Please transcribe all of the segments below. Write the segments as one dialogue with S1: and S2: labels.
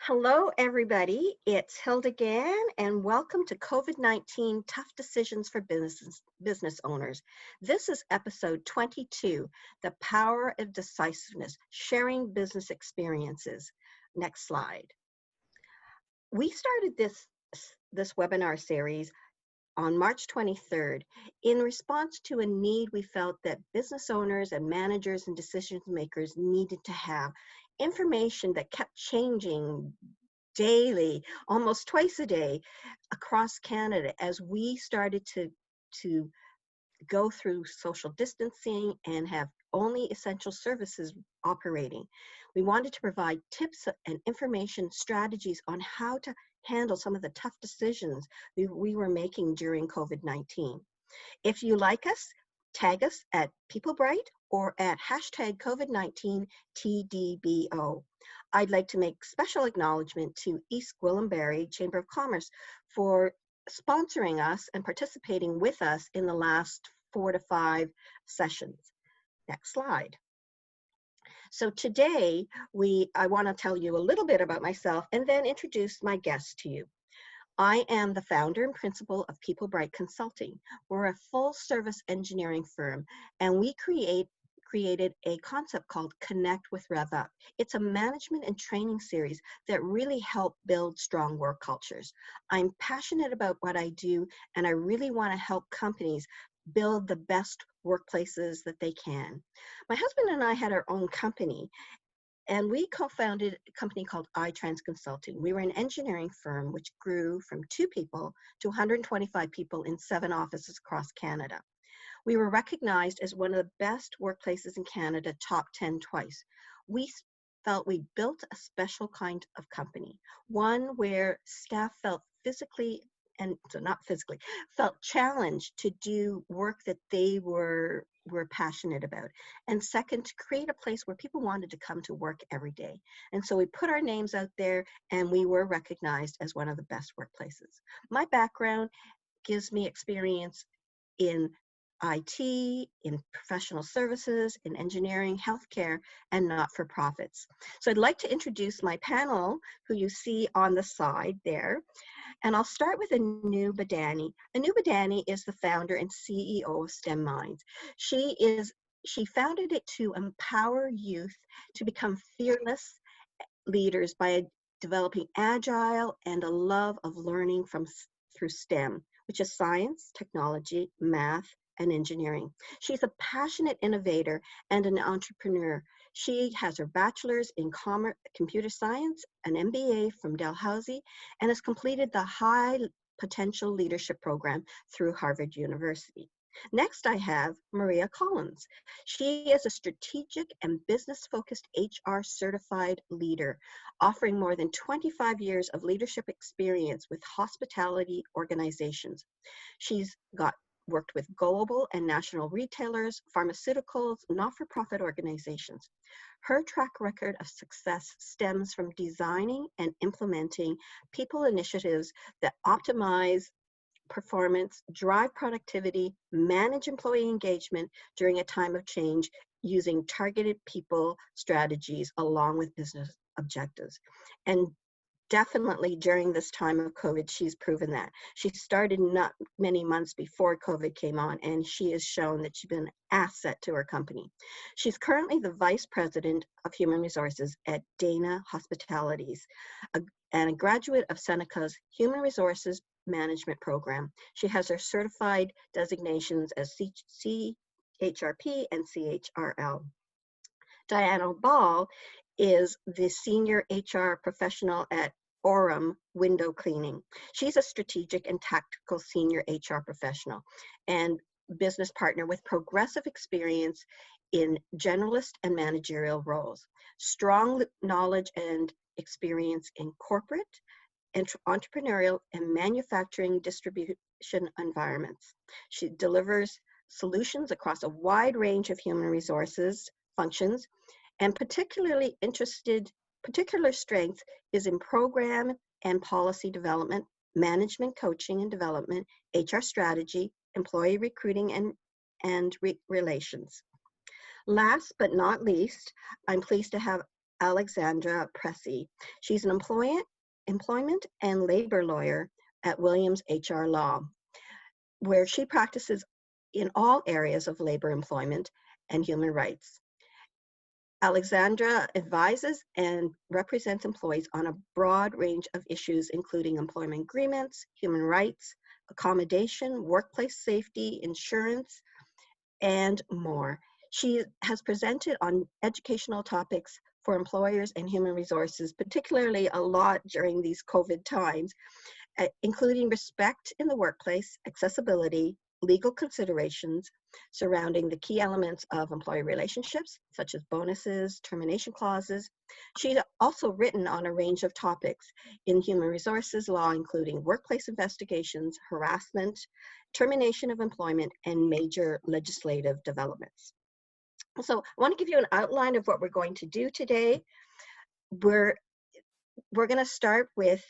S1: Hello, everybody. It's Hilda again, and welcome to COVID-19 Tough Decisions for Business Owners. This is episode 22, The Power of Decisiveness, Sharing Business Experiences. Next slide. We started this webinar series on March 23rd in response to a need we felt that business owners and managers and decision makers needed to have. Information that kept changing daily, almost twice a day across Canada as we started to go through social distancing and have only essential services operating. We wanted to provide tips and information strategies on how to handle some of the tough decisions we were making during COVID-19. If you like us, tag us at PeopleBright or at hashtag COVID-19 TDBO. I'd like to make special acknowledgement to East Gwillimbury Chamber of Commerce for sponsoring us and participating with us in the last 4 to 5 sessions. Next slide. So today, I want to tell you a little bit about myself and then introduce my guests to you. I am the founder and principal of PeopleBright Consulting. We're a full-service engineering firm, and we created a concept called Connect with Rev Up. It's a management and training series that really help build strong work cultures. I'm passionate about what I do, and I really want to help companies build the best workplaces that they can. My husband and I had our own company, and we co-founded a company called iTrans Consulting. We were an engineering firm which grew from 2 people to 125 people in 7 offices across Canada. We were recognized as one of the best workplaces in Canada, top 10 twice. We felt we built a special kind of company, one where staff felt felt challenged to do work that they were passionate about. And second, to create a place where people wanted to come to work every day. And so we put our names out there and we were recognized as one of the best workplaces. My background gives me experience in IT, in professional services, in engineering, healthcare, and not-for-profits. So I'd like to introduce my panel, who you see on the side there. And I'll start with Anu Badani. Anu Badani is the founder and CEO of STEM Minds. She founded it to empower youth to become fearless leaders by developing agile and a love of learning through STEM, which is science, technology, math, and engineering. She's a passionate innovator and an entrepreneur. She has her bachelor's in computer science, an MBA from Dalhousie, and has completed the High Potential Leadership Program through Harvard University. Next, I have Maria Collins. She is a strategic and business-focused HR certified leader, offering more than 25 years of leadership experience with hospitality organizations. She's worked with global and national retailers, pharmaceuticals, not-for-profit organizations. Her track record of success stems from designing and implementing people initiatives that optimize performance, drive productivity, manage employee engagement during a time of change using targeted people strategies along with business objectives. And definitely during this time of COVID, she's proven that. She started not many months before COVID came on, and she has shown that she's been an asset to her company. She's currently the Vice President of Human Resources at Dana Hospitalities, and a graduate of Seneca's Human Resources Management Program. She has her certified designations as CHRP and CHRL. Diana Ball is the Senior HR Professional at Orem Window Cleaning. She's a strategic and tactical senior HR professional and business partner with progressive experience in generalist and managerial roles, strong knowledge and experience in corporate, entrepreneurial, and manufacturing distribution environments. She delivers solutions across a wide range of human resources functions, and particular strength is in program and policy development, management coaching and development, HR strategy, employee recruiting, and relations. Last but not least, I'm pleased to have Alexandra Pressey. She's an employment and labor lawyer at Williams HR Law, where she practices in all areas of labor, employment, and human rights. Alexandra advises and represents employees on a broad range of issues, including employment agreements, human rights, accommodation, workplace safety, insurance, and more. She has presented on educational topics for employers and human resources, particularly a lot during these COVID times, including respect in the workplace, accessibility, legal considerations surrounding the key elements of employee relationships, such as bonuses, termination clauses. She's also written on a range of topics in human resources law, including workplace investigations, harassment, termination of employment, and major legislative developments. So I want to give you an outline of what we're going to do today. We're going to start with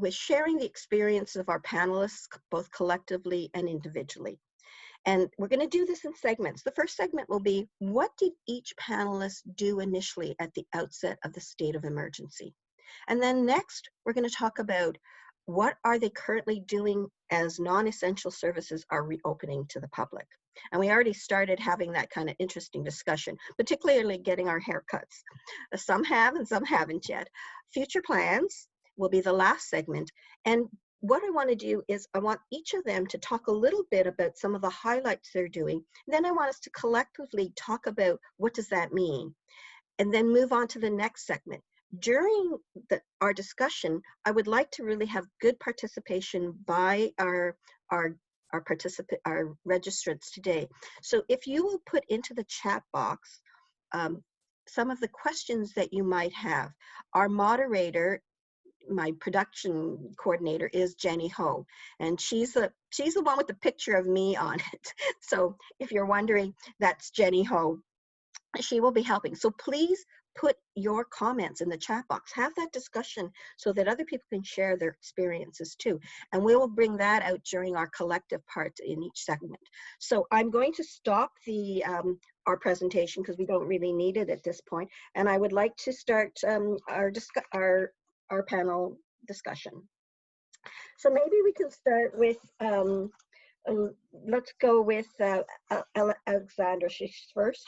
S1: sharing the experience of our panelists, both collectively and individually. And we're going to do this in segments. The first segment will be, what did each panelist do initially at the outset of the state of emergency? And then next, we're going to talk about what are they currently doing as non-essential services are reopening to the public. And we already started having that kind of interesting discussion, particularly getting our haircuts. Some have and some haven't yet. Future plans will be the last segment. And what I want to do is I want each of them to talk a little bit about some of the highlights they're doing. Then I want us to collectively talk about what does that mean, and then move on to the next segment. During our discussion, I would like to really have good participation by our registrants today. So if you will put into the chat box some of the questions that you might have. Our moderator, my production coordinator, is Jenny Ho, and she's the one with the picture of me on it. So if you're wondering, that's Jenny Ho. She will be helping. So please put your comments in the chat box. Have that discussion so that other people can share their experiences too. And we will bring that out during our collective part in each segment. So I'm going to stop our presentation because we don't really need it at this point. And I would like to start our panel discussion. So maybe we can start with, let's go with Alexandra. She's first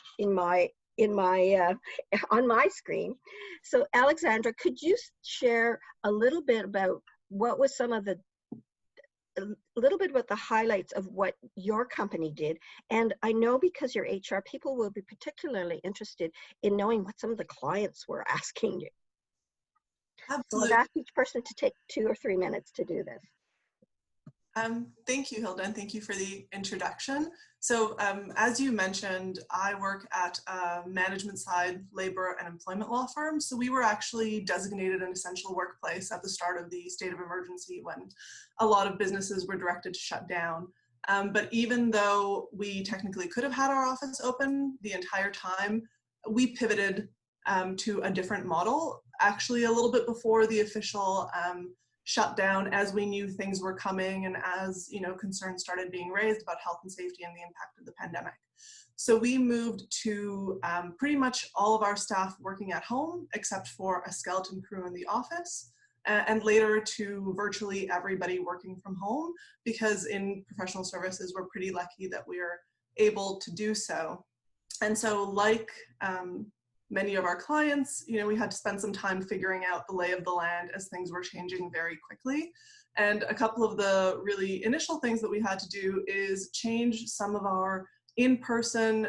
S1: on my screen. So Alexandra, could you share a little bit about what was a little bit about the highlights of what your company did? And I know because you're HR, people will be particularly interested in knowing what some of the clients were asking you.
S2: Absolutely.
S1: So I've asked each person to take 2 or 3 minutes to do this.
S2: Thank you, Hilda, and thank you for the introduction. So as you mentioned, I work at a management side labor and employment law firm. So we were actually designated an essential workplace at the start of the state of emergency when a lot of businesses were directed to shut down. But even though we technically could have had our office open the entire time, we pivoted to a different model, actually a little bit before the official shutdown, as we knew things were coming and as concerns started being raised about health and safety and the impact of the pandemic. So we moved to pretty much all of our staff working at home, except for a skeleton crew in the office, and later to virtually everybody working from home, because in professional services, we're pretty lucky that we're able to do so. And so like many of our clients, we had to spend some time figuring out the lay of the land as things were changing very quickly. And a couple of the really initial things that we had to do is change some of our in-person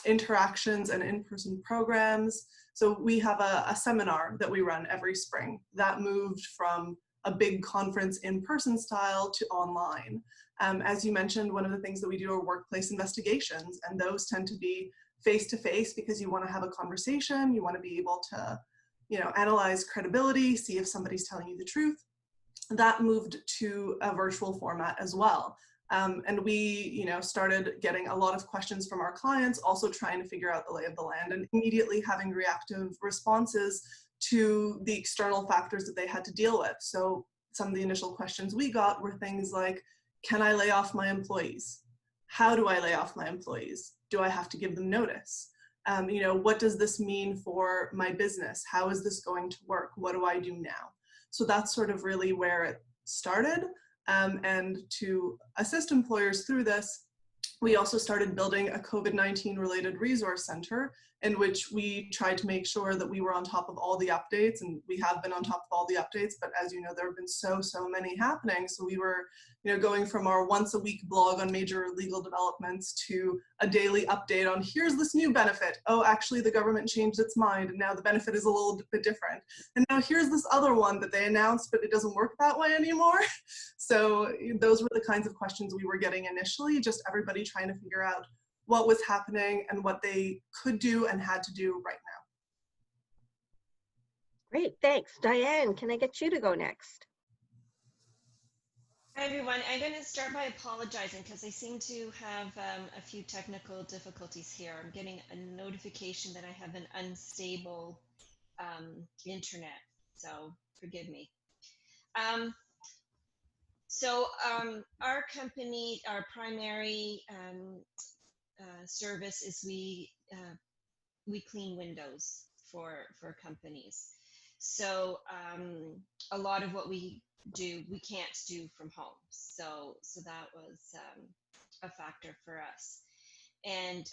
S2: interactions and in-person programs. So we have a seminar that we run every spring that moved from a big conference in-person style to online. As you mentioned, one of the things that we do are workplace investigations, and those tend to be face-to-face because you want to have a conversation, you want to be able to, analyze credibility, see if somebody's telling you the truth. That moved to a virtual format as well. And we, started getting a lot of questions from our clients, also trying to figure out the lay of the land and immediately having reactive responses to the external factors that they had to deal with. So some of the initial questions we got were things like, can I lay off my employees? How do I lay off my employees? Do I have to give them notice? What does this mean for my business? How is this going to work? What do I do now? So that's sort of really where it started. And to assist employers through this, we also started building a COVID-19 related resource center in which we tried to make sure that we were on top of all the updates, and we have been on top of all the updates, but as you know, there have been so many happening. So we were, going from our once a week blog on major legal developments to a daily update on here's this new benefit. Oh, actually the government changed its mind and now the benefit is a little bit different. And now here's this other one that they announced, but it doesn't work that way anymore. So those were the kinds of questions we were getting initially, just everybody trying to figure out what was happening and what they could do and had to do right now.
S1: Great, thanks. Diane, can I get you to go next?
S3: Hi everyone, I'm going to start by apologizing because I seem to have a few technical difficulties here. I'm getting a notification that I have an unstable internet, so forgive me. Our company, our primary service is we clean windows for companies. So a lot of what we do, we can't do from home. So that was a factor for us. And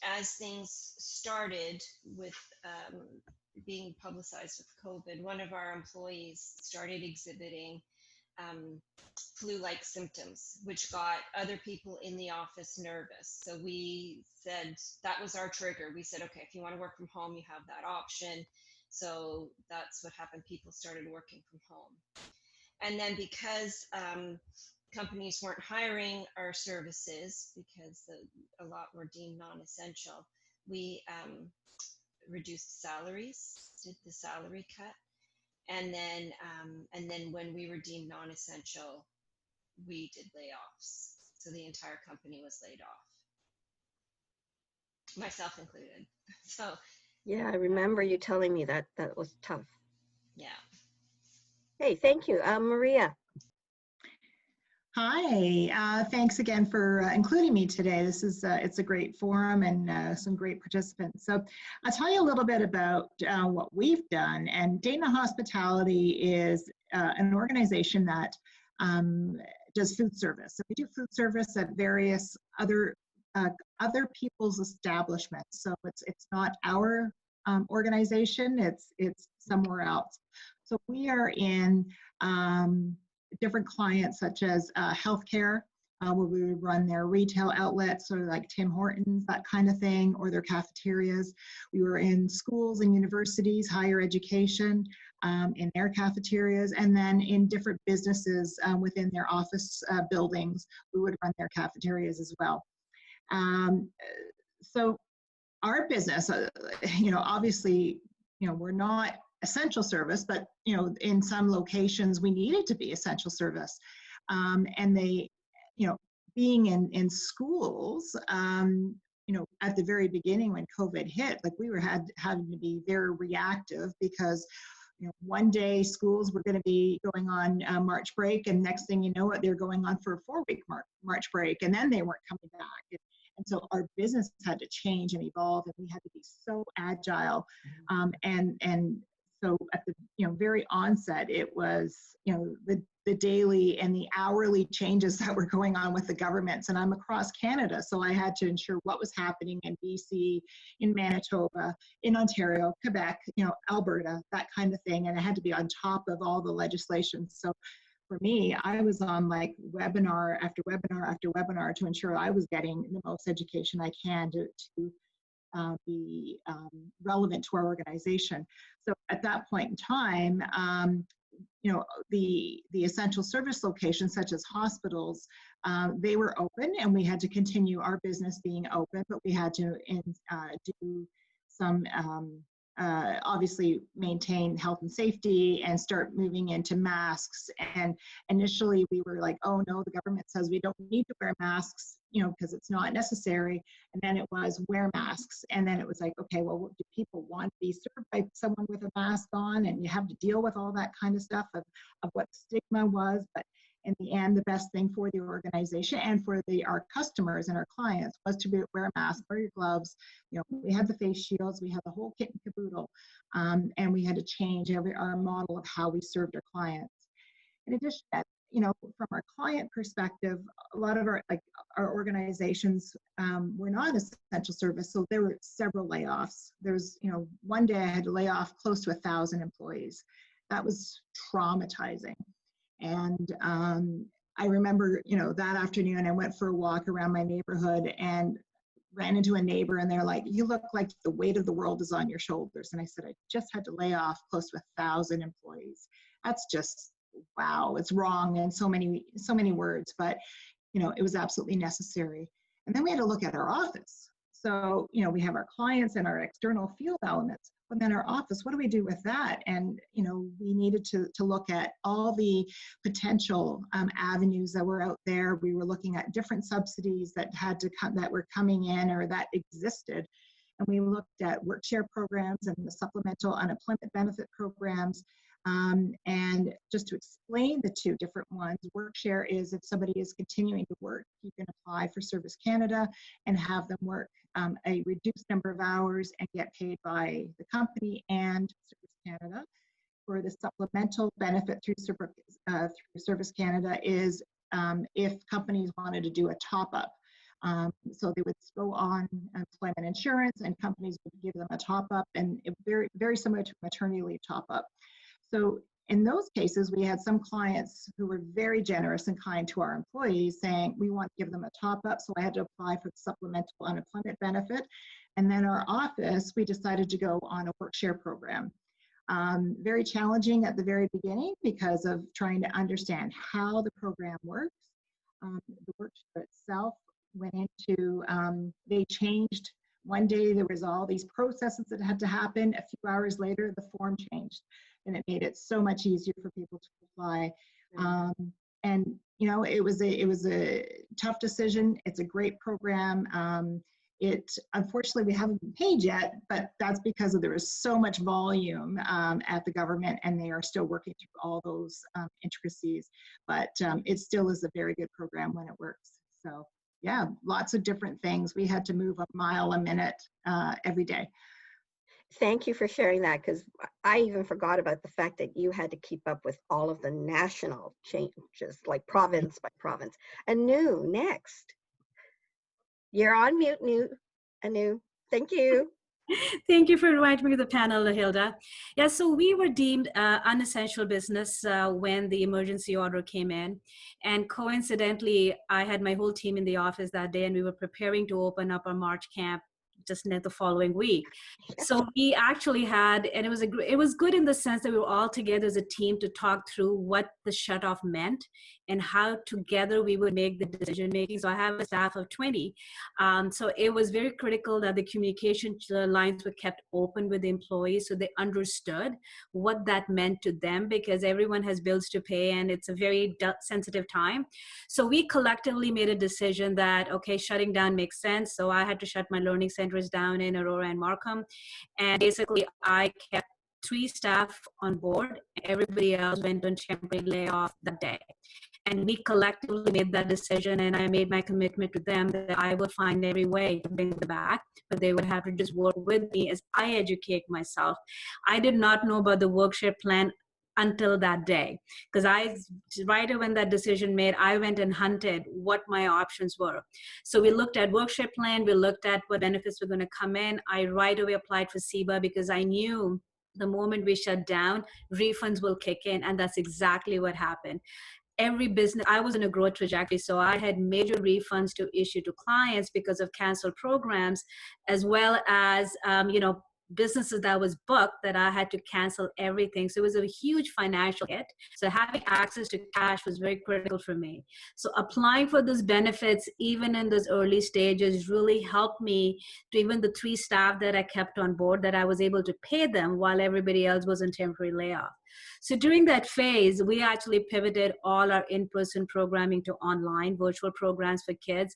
S3: as things started with being publicized with COVID, one of our employees started exhibiting flu-like symptoms, which got other people in the office nervous. So we said, that was our trigger. We said, okay, if you want to work from home, you have that option. So that's what happened. People started working from home. And then because companies weren't hiring our services because a lot were deemed non-essential, we reduced salaries, did the salary cut. And then when we were deemed non-essential, we did layoffs. So the entire company was laid off, myself included. So
S1: yeah, I remember you telling me that was tough.
S3: Yeah.
S1: Hey, thank you. Maria.
S4: Hi, thanks again for including me today. This is it's a great forum and some great participants. So I'll tell you a little bit about what we've done. And Dana Hospitality is an organization that does food service. So we do food service at various other people's establishments. So it's not our organization, it's somewhere else. So we are in different clients such as healthcare, where we would run their retail outlets, sort of like Tim Hortons, that kind of thing, or their cafeterias. We were in schools and universities, higher education, in their cafeterias, and then in different businesses within their office buildings, we would run their cafeterias as well. So our business, obviously, we're not essential service, but in some locations we need it to be essential service. And they, being in schools, at the very beginning when COVID hit, like we were having to be very reactive because one day schools were going to be going on March break, and next thing you know it, they're going on for a 4-week March break, and then they weren't coming back. And so our business had to change and evolve, and we had to be so agile. And so at the very onset, it was the daily and the hourly changes that were going on with the governments. And I'm across Canada, so I had to ensure what was happening in BC, in Manitoba, in Ontario, Quebec, Alberta, that kind of thing. And I had to be on top of all the legislation. So for me, I was on like webinar after webinar after webinar to ensure I was getting the most education I can to be relevant to our organization. So at that point in time, the essential service locations such as hospitals, they were open and we had to continue our business being open, but we had to do some obviously maintain health and safety and start moving into masks. And initially we were like, oh no, the government says we don't need to wear masks, because it's not necessary. And then it was wear masks. And then it was like, okay, well, do people want to be served by someone with a mask on? And you have to deal with all that kind of stuff of what stigma was. But in the end, the best thing for the organization and for our customers and our clients was to wear a mask, wear your gloves. You know, we had the face shields, we had the whole kit and caboodle, and we had to change our model of how we served our clients. In addition to that, you know, from our client perspective, a lot of our organizations were not essential service, so there were several layoffs. There was, you know, one day I had to lay off close to 1,000 employees. That was traumatizing. And I remember, you know, that afternoon I went for a walk around my neighborhood and ran into a neighbor, and they're like, "You look like the weight of the world is on your shoulders." And I said, "I just had to lay off close to 1,000 employees." That's just, wow, it's wrong in so many words, but you know, it was absolutely necessary. And then we had to look at our office. So, you know, we have our clients and our external field elements, but then our office, what do we do with that? And, you know, we needed to look at all the potential avenues that were out there. We were looking at different subsidies that were coming in or that existed. And we looked at work share programs and the supplemental unemployment benefit programs. And just to explain the two different ones, work share is if somebody is continuing to work, you can apply for Service Canada and have them work a reduced number of hours and get paid by the company and Service Canada. For the supplemental benefit through Service Canada is if companies wanted to do a top-up. So they would go on employment insurance and companies would give them a top-up, and very, very similar to maternity leave top-up. So in those cases, we had some clients who were very generous and kind to our employees saying, we want to give them a top up. So I had to apply for the supplemental unemployment benefit. And then our office, we decided to go on a work share program. Very challenging at the very beginning because of trying to understand how the program works. The work share itself went into, they changed. One day there was all these processes that had to happen. A few hours later, the form changed. And it made it so much easier for people to apply. And you know, it was a tough decision. It's a great program. Unfortunately, we haven't been paid yet, but that's because there is so much volume at the government, and they are still working through all those intricacies. But it still is a very good program when it works. So yeah, lots of different things. We had to move a mile a minute every day.
S1: Thank you for sharing that, because I even forgot about the fact that you had to keep up with all of the national changes, like province by province. Anu, next. You're on mute, Anu. Thank you.
S5: Thank you for inviting me to the panel, Hilda. Yeah, so we were deemed unessential business when the emergency order came in. And coincidentally, I had my whole team in the office that day, and we were preparing to open up our March camp just the following week. So we actually had, and it was good in the sense that we were all together as a team to talk through what the shutoff meant and how together we would make the decision making. So I have a staff of 20. So it was very critical that the communication lines were kept open with the employees so they understood what that meant to them, because everyone has bills to pay and it's a very sensitive time. So we collectively made a decision that, okay, shutting down makes sense. So I had to shut my learning centers down in Aurora and Markham. And basically I kept 3 staff on board. Everybody else went on temporary layoff that day. And we collectively made that decision, and I made my commitment to them that I would find every way to bring them back, but they would have to just work with me as I educate myself. I did not know about the workshare plan until that day, because right away when that decision made, I went and hunted what my options were. So we looked at workshare plan, we looked at what benefits were going to come in. I right away applied for CEBA because I knew the moment we shut down, refunds will kick in, and that's exactly what happened. Every business, I was in a growth trajectory, so I had major refunds to issue to clients because of canceled programs, as well as businesses that was booked that I had to cancel everything. So it was a huge financial hit. So having access to cash was very critical for me. So applying for those benefits, even in those early stages, really helped me to, even the 3 staff that I kept on board, that I was able to pay them while everybody else was in temporary layoff. So during that phase, we actually pivoted all our in-person programming to online virtual programs for kids.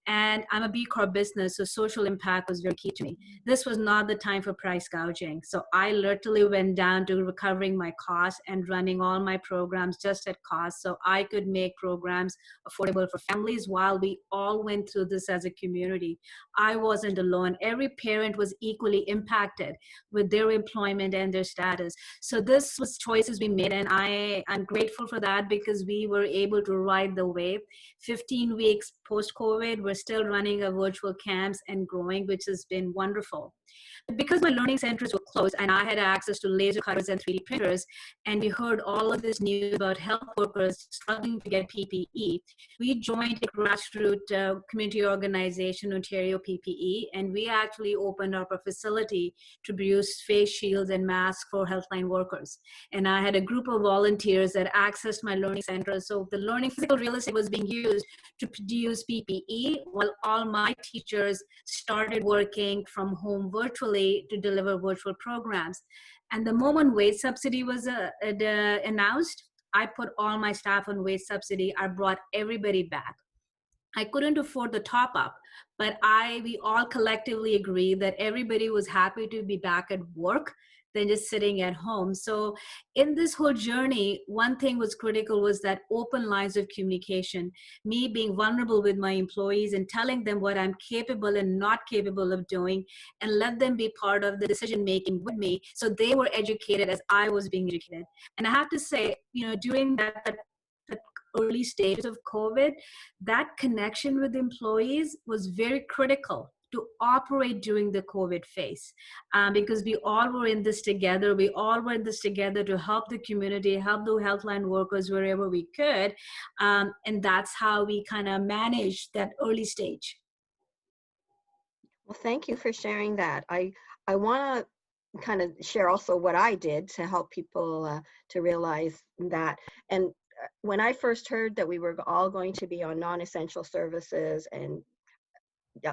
S5: And I'm a B Corp business, so social impact was very key to me. This was not the time for for price gouging. So I literally went down to recovering my costs and running all my programs just at cost, so I could make programs affordable for families while we all went through this as a community. I wasn't alone. Every parent was equally impacted with their employment and their status. So this was choices we made, and I'm grateful for that, because we were able to ride the wave. 15 weeks post-COVID, we're still running our virtual camps and growing, which has been wonderful. But because my learning centers were closed and I had access to laser cutters and 3D printers, and we heard all of this news about health workers struggling to get PPE, we joined a grassroots community organization, Ontario PPE, and we actually opened up a facility to produce face shields and masks for healthline workers. And I had a group of volunteers that accessed my learning center. So the learning physical real estate was being used to produce PPE, while all my teachers started working from home virtually to deliver virtual programs. And the moment wage subsidy was announced, I put all my staff on wage subsidy. I brought everybody back. I couldn't afford the top up, but we all collectively agreed that everybody was happy to be back at work than just sitting at home. So in this whole journey, one thing was critical was that open lines of communication, me being vulnerable with my employees and telling them what I'm capable and not capable of doing, and let them be part of the decision making with me, so they were educated as I was being educated. And I have to say, during that early stages of COVID, that connection with employees was very critical to operate during the COVID phase, because we all were in this together. We all were in this together to help the community, help the healthline workers wherever we could. And that's how we kind of managed that early stage.
S1: Well, thank you for sharing that. I want to kind of share also what I did to help people to realize that. And when I first heard that we were all going to be on non-essential services and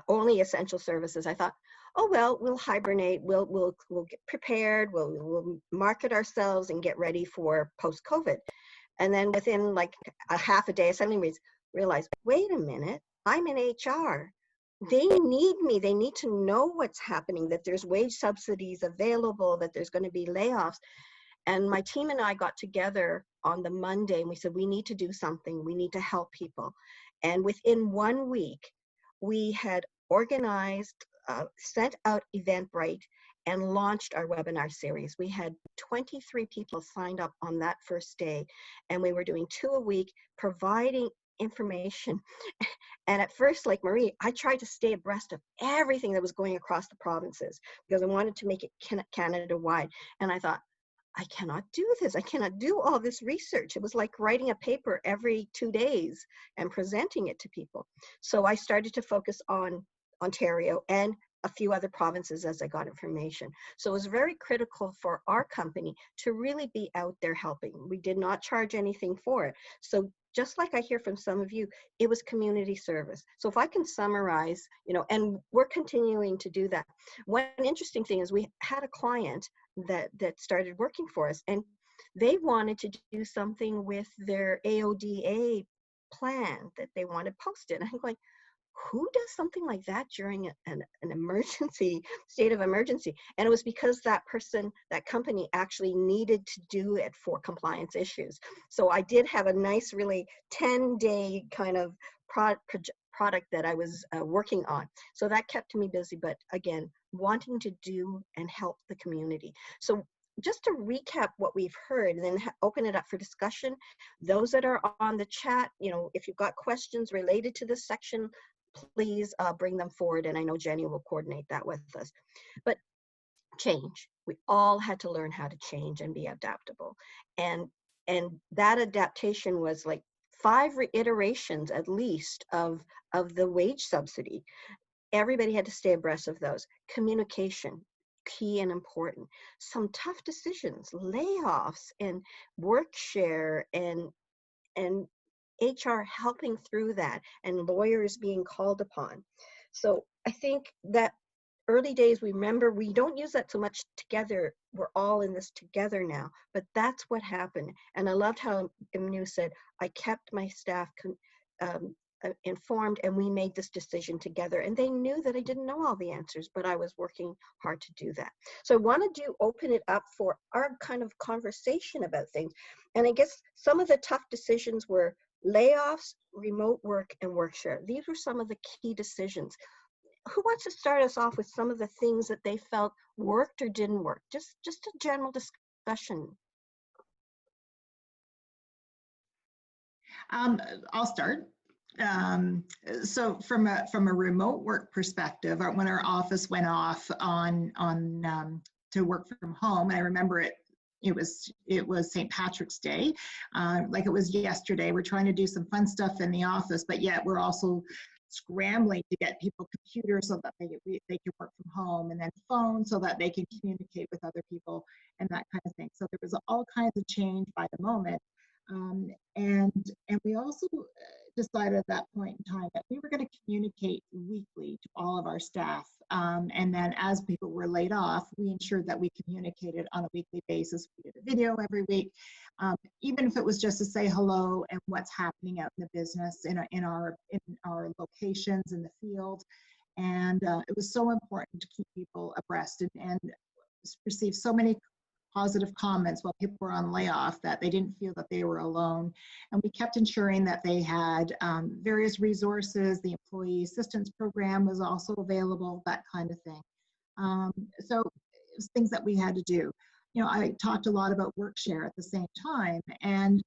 S1: only essential services, I thought, oh well, we'll hibernate, we'll get prepared, we'll market ourselves and get ready for post-COVID. And then within like a half a day, I suddenly realized, wait a minute, I'm in HR. They need me. They need to know what's happening, that there's wage subsidies available, that there's going to be layoffs. And my team and I got together on the Monday and we said, we need to do something. We need to help people. And within 1 week, we had organized, sent out Eventbrite, and launched our webinar series. We had 23 people signed up on that first day, and we were doing 2 a week, providing information. And at first, like Marie, I tried to stay abreast of everything that was going across the provinces because I wanted to make it Canada-wide. And I thought, I cannot do this. I cannot do all this research. It was like writing a paper every 2 days and presenting it to people. So I started to focus on Ontario and a few other provinces as I got information. So it was very critical for our company to really be out there helping. We did not charge anything for it. So just like I hear from some of you, it was community service. So if I can summarize, and we're continuing to do that. One interesting thing is we had a client that started working for us, and they wanted to do something with their AODA plan that they wanted posted. I'm like, who does something like that during an emergency, state of emergency? And it was because that company actually needed to do it for compliance issues. So I did have a nice, really 10-day kind of product that I was working on. So that kept me busy, but again, wanting to do and help the community. So just to recap what we've heard and then open it up for discussion, those that are on the chat, if you've got questions related to this section, please bring them forward, and I know Jenny will coordinate that with us. But change, we all had to learn how to change and be adaptable, and that adaptation was like 5 reiterations at least of the wage subsidy. Everybody had to stay abreast of those. Communication, key and important. Some tough decisions, layoffs and work share, and HR helping through that, and lawyers being called upon. So I think that early days, remember, we don't use that so much together. We're all in this together now, but that's what happened. And I loved how Imnu said, I kept my staff informed, and we made this decision together. And they knew that I didn't know all the answers, but I was working hard to do that. So I wanted to open it up for our kind of conversation about things. And I guess some of the tough decisions were layoffs, remote work, and work share. These were some of the key decisions. Who wants to start us off with some of the things that they felt worked or didn't work? Just a general discussion.
S4: I'll start. So from a remote work perspective, when our office went off on to work from home, I remember it was St. Patrick's Day, like it was yesterday. We're trying to do some fun stuff in the office, but yet we're also scrambling to get people computers so that they can work from home, and then phones so that they can communicate with other people and that kind of thing. So there was all kinds of change by the moment. And we also decided at that point in time that we were going to communicate weekly to all of our staff. And then as people were laid off, we ensured that we communicated on a weekly basis. We did a video every week, even if it was just to say hello and what's happening out in the business, in our locations in the field. And it was so important to keep people abreast and receive so many positive comments while people were on layoff that they didn't feel that they were alone. And we kept ensuring that they had various resources. The employee assistance program was also available, that kind of thing. So it was things that we had to do. You know, I talked a lot about work share at the same time, and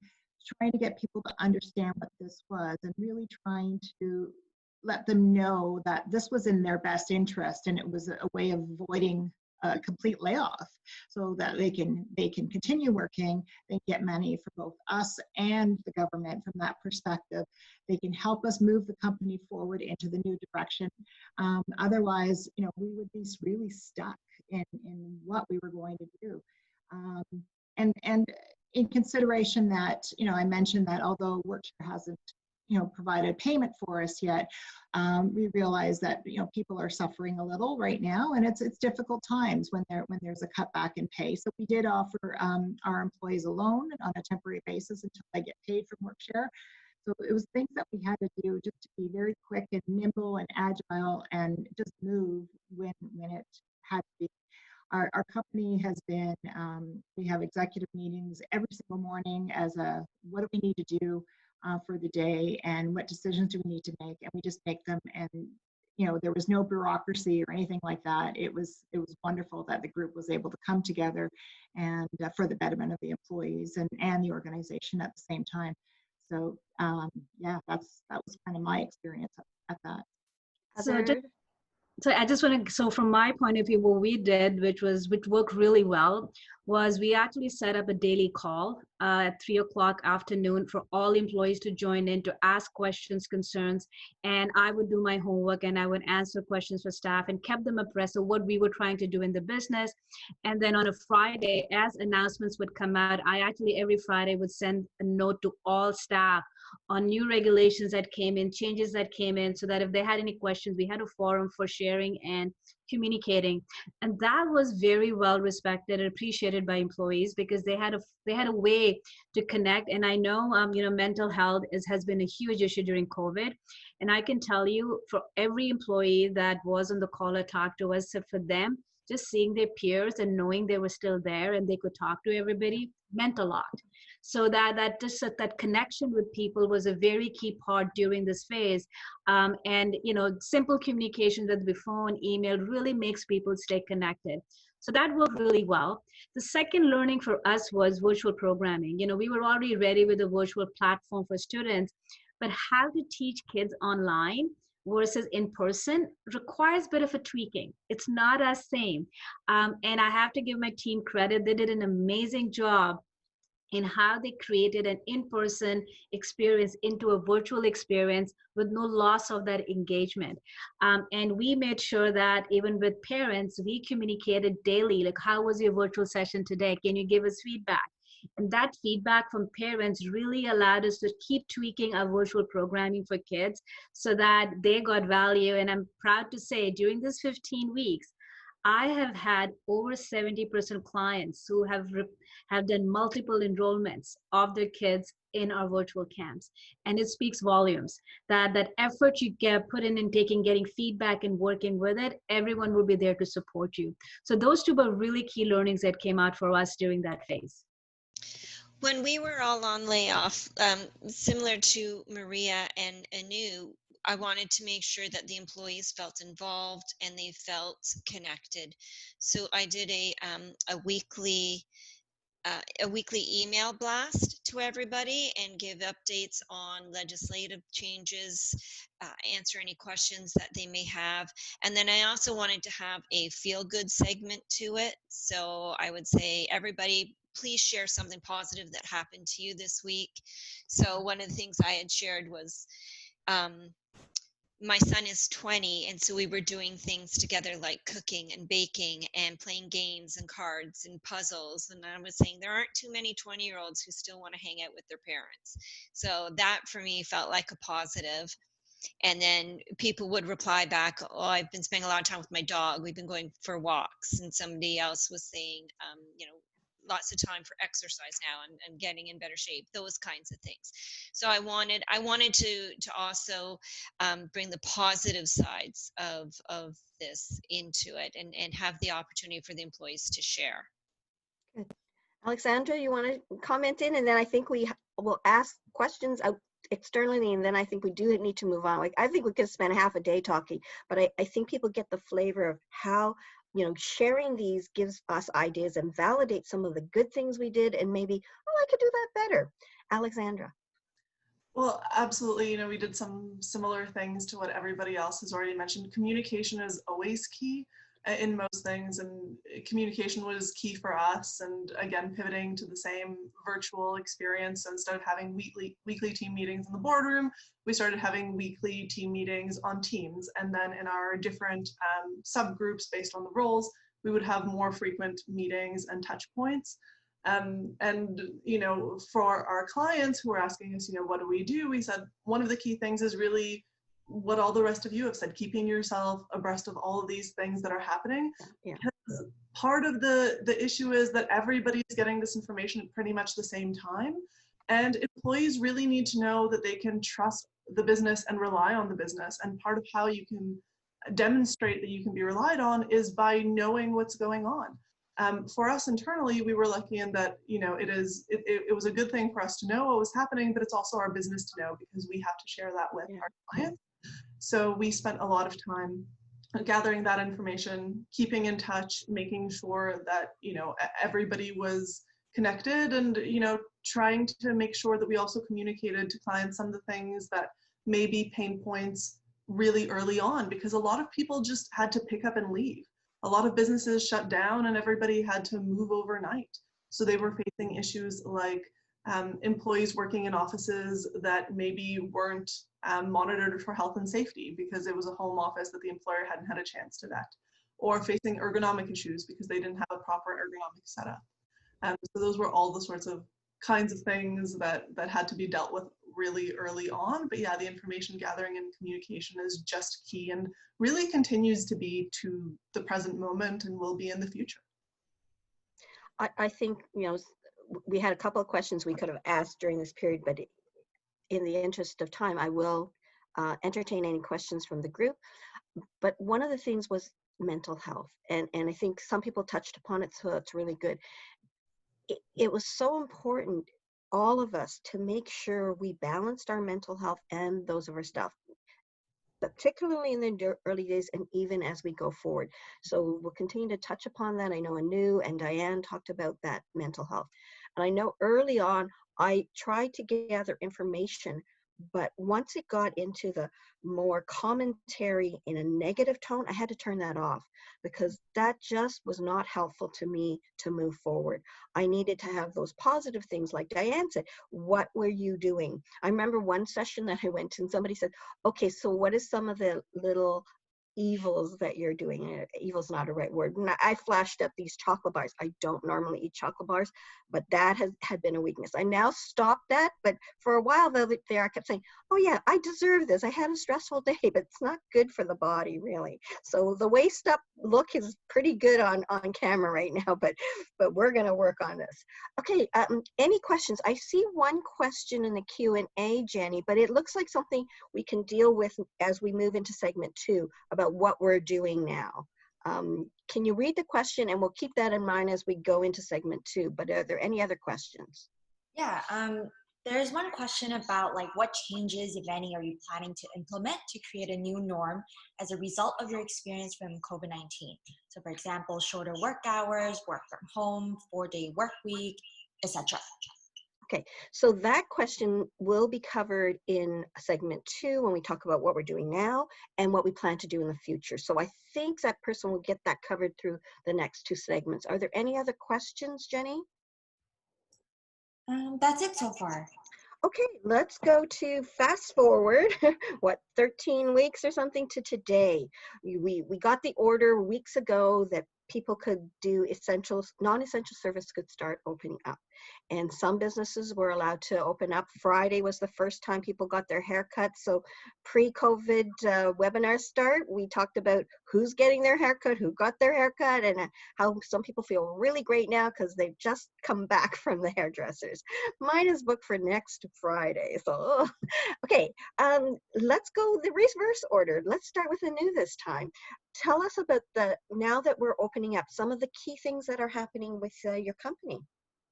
S4: trying to get people to understand what this was, and really trying to let them know that this was in their best interest, and it was a way of avoiding a complete layoff, so that they can continue working. They get money for both us and the government from that perspective. They can help us move the company forward into the new direction. Otherwise, you know, we would be really stuck in what we were going to do. And in consideration that, you know, I mentioned that although Workshare hasn't, you know, provided payment for us yet, we realize that, you know, people are suffering a little right now, and it's difficult times when there's a cutback in pay. So we did offer our employees a loan on a temporary basis until they get paid from Workshare. So it was things that we had to do just to be very quick and nimble and agile and just move when it had to be. Our company has been, we have executive meetings every single morning as what do we need to do for the day, and what decisions do we need to make, and we just make them. And you know, there was no bureaucracy or anything like that. It was wonderful that the group was able to come together and for the betterment of the employees and the organization at the same time. So yeah, that was kind of my experience at that.
S5: So I just want to, so from my point of view, what we did, which worked really well, was we actually set up a daily call at 3:00 afternoon for all employees to join in to ask questions, concerns, and I would do my homework and I would answer questions for staff and kept them abreast of what we were trying to do in the business. And then on a Friday, as announcements would come out, I actually every Friday would send a note to all staff on new regulations that came in, changes that came in, so that if they had any questions, we had a forum for sharing and communicating. And that was very well respected and appreciated by employees, because they had a way to connect. And I know, you know, mental health has been a huge issue during COVID. And I can tell you, for every employee that was on the call or talked to us, for them, just seeing their peers and knowing they were still there and they could talk to everybody meant a lot. So that connection with people was a very key part during this phase. And, you know, simple communication with the phone, email really makes people stay connected. So that worked really well. The second learning for us was virtual programming. You know, we were already ready with a virtual platform for students, but how to teach kids online versus in person requires a bit of a tweaking. It's not as same. And I have to give my team credit. They did an amazing job in how they created an in-person experience into a virtual experience with no loss of that engagement. And we made sure that even with parents, we communicated daily, like, how was your virtual session today? Can you give us feedback? And that feedback from parents really allowed us to keep tweaking our virtual programming for kids so that they got value. And I'm proud to say, during this 15 weeks, I have had over 70% clients who have have done multiple enrollments of their kids in our virtual camps. And it speaks volumes that that effort you get put in getting feedback and working with it, everyone will be there to support you. So those two were really key learnings that came out for us during that phase.
S3: When we were all on layoff, similar to Maria and Anu, I wanted to make sure that the employees felt involved and they felt connected. So I did a weekly email blast to everybody and give updates on legislative changes, answer any questions that they may have. And then I also wanted to have a feel-good segment to it. So I would say, everybody, please share something positive that happened to you this week. So one of the things I had shared was, my son is 20, and so we were doing things together like cooking and baking and playing games and cards and puzzles. And I was saying there aren't too many 20-year-olds who still want to hang out with their parents. So that for me felt like a positive. And then people would reply back, oh, I've been spending a lot of time with my dog. We've been going for walks. And somebody else was saying, lots of time for exercise now and getting in better shape, those kinds of things. So I wanted to also bring the positive sides of this into it and have the opportunity for the employees to share.
S1: Good. Alexandra, you want to comment in, and then I think we will ask questions out externally, and then I think we do need to move on. Like, I think we could spend half a day talking, but I think people get the flavor of how, sharing these gives us ideas and validates some of the good things we did, and maybe, I could do that better. Alexandra.
S2: Well, absolutely. We did some similar things to what everybody else has already mentioned. Communication is always key in most things, and communication was key for us. And again, pivoting to the same virtual experience, so instead of having weekly team meetings in the boardroom, we started having weekly team meetings on Teams. And then in our different subgroups based on the roles, we would have more frequent meetings and touch points. And for our clients who were asking us, what do? We said one of the key things is really what all the rest of you have said, keeping yourself abreast of all of these things that are happening.
S1: Yeah.
S2: Because part of the issue is that everybody's getting this information at pretty much the same time. And employees really need to know that they can trust the business and rely on the business. And part of how you can demonstrate that you can be relied on is by knowing what's going on. For us internally, we were lucky in that, it was a good thing for us to know what was happening, but it's also our business to know because we have to share that with our clients. So we spent a lot of time gathering that information, keeping in touch, making sure that, everybody was connected and, trying to make sure that we also communicated to clients some of the things that may be pain points really early on, because a lot of people just had to pick up and leave. A lot of businesses shut down and everybody had to move overnight. So they were facing issues like employees working in offices that maybe weren't monitored for health and safety because it was a home office that the employer hadn't had a chance to vet, or facing ergonomic issues because they didn't have a proper ergonomic setup. So those were all the sorts of kinds of things that had to be dealt with really early on. But yeah, the information gathering and communication is just key and really continues to be to the present moment and will be in the future.
S1: I think, we had a couple of questions we could have asked during this period, but in the interest of time, I will entertain any questions from the group. But one of the things was mental health. And I think some people touched upon it, so it's really good. It was so important, all of us, to make sure we balanced our mental health and those of our staff, particularly in the early days and even as we go forward. So we'll continue to touch upon that. I know Anu and Diane talked about that mental health. And I know early on, I tried to gather information, but once it got into the more commentary in a negative tone, I had to turn that off because that just was not helpful to me to move forward. I needed to have those positive things like Diane said. What were you doing? I remember one session that I went to and somebody said, okay, so what is some of the little evils that you're doing. Evil's not a right word. I flashed up these chocolate bars. I don't normally eat chocolate bars, but that had been a weakness. I now stopped that, but for a while there I kept saying, oh yeah, I deserve this. I had a stressful day, but it's not good for the body, really. So the waist up look is pretty good on camera right now, but we're going to work on this. Okay, any questions? I see one question in the Q&A, Jenny, but it looks like something we can deal with as we move into segment 2 about what we're doing now. Can you read the question, and we'll keep that in mind as we go into segment 2, but are there any other questions?
S6: Yeah, there's one question about like what changes, if any, are you planning to implement to create a new norm as a result of your experience from COVID-19? So for example, shorter work hours, work from home, 4-day work week, etc.
S1: Okay, so that question will be covered in segment 2 when we talk about what we're doing now and what we plan to do in the future. So I think that person will get that covered through the next 2 segments. Are there any other questions, Jenny?
S6: That's it so far.
S1: Okay, let's go to fast forward, what, 13 weeks or something to today. We got the order weeks ago that people could do essentials, non-essential service could start opening up. And some businesses were allowed to open up. Friday was the first time people got their haircuts. So pre-COVID webinar start, we talked about who's getting their haircut, who got their haircut, and how some people feel really great now because they've just come back from the hairdressers. Mine is booked for next Friday. So, okay, let's go the reverse order. Let's start with the new this time. Tell us about now that we're opening up, some of the key things that are happening with your company.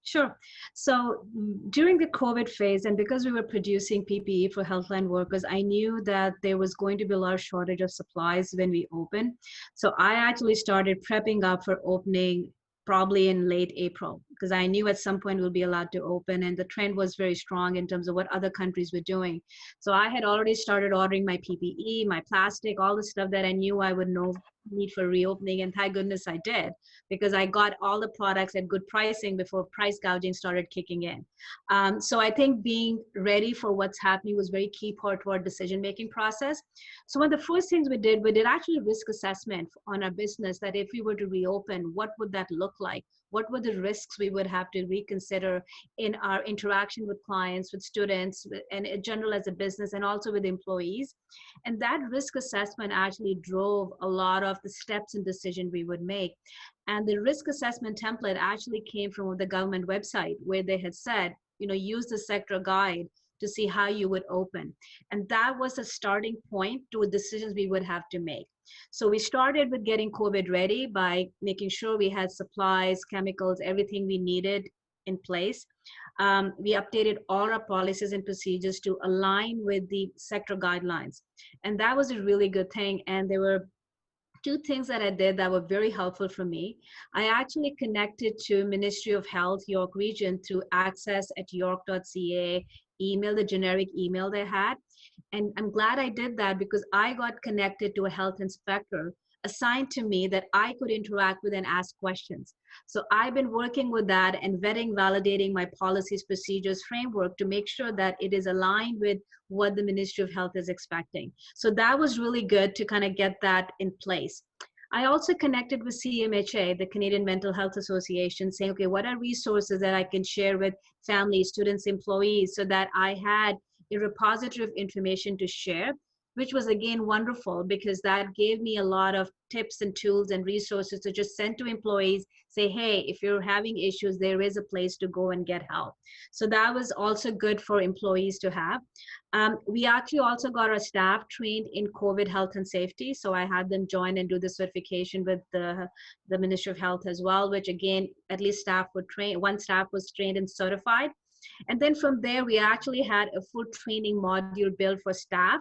S5: Sure. So during the COVID phase, and because we were producing PPE for healthline workers, I knew that there was going to be a large shortage of supplies when we opened. So I actually started prepping up for opening probably in late April, because I knew at some point we'll be allowed to open, and the trend was very strong in terms of what other countries were doing. So I had already started ordering my PPE, my plastic, all the stuff that I knew I would need for reopening, and thank goodness I did, because I got all the products at good pricing before price gouging started kicking in. So I think being ready for what's happening was very key part to our decision-making process. So one of the first things we did actually risk assessment on our business, that if we were to reopen, what would that look like? What were the risks we would have to reconsider in our interaction with clients, with students, and in general as a business, and also with employees? And that risk assessment actually drove a lot of the steps and decision we would make. And the risk assessment template actually came from the government website, where they had said, use the sector guide to see how you would open. And that was a starting point to decisions we would have to make. So we started with getting COVID ready by making sure we had supplies, chemicals, everything we needed in place. We updated all our policies and procedures to align with the sector guidelines. And that was a really good thing. And there were 2 things that I did that were very helpful for me. I actually connected to Ministry of Health, York Region, through access@york.ca email, the generic email they had. And I'm glad I did that, because I got connected to a health inspector assigned to me that I could interact with and ask questions. So I've been working with that and vetting, validating my policies, procedures, framework to make sure that it is aligned with what the Ministry of Health is expecting. So that was really good to kind of get that in place. I also connected with CMHA, the Canadian Mental Health Association, saying, okay, what are resources that I can share with families, students, employees, so that I had a repository of information to share, which was again wonderful, because that gave me a lot of tips and tools and resources to just send to employees, say, hey, if you're having issues, there is a place to go and get help. So that was also good for employees to have. We actually also got our staff trained in COVID health and safety. So I had them join and do the certification with the Ministry of Health as well, which again, at least staff would train, 1 staff was trained and certified. And then from there, we actually had a full training module built for staff.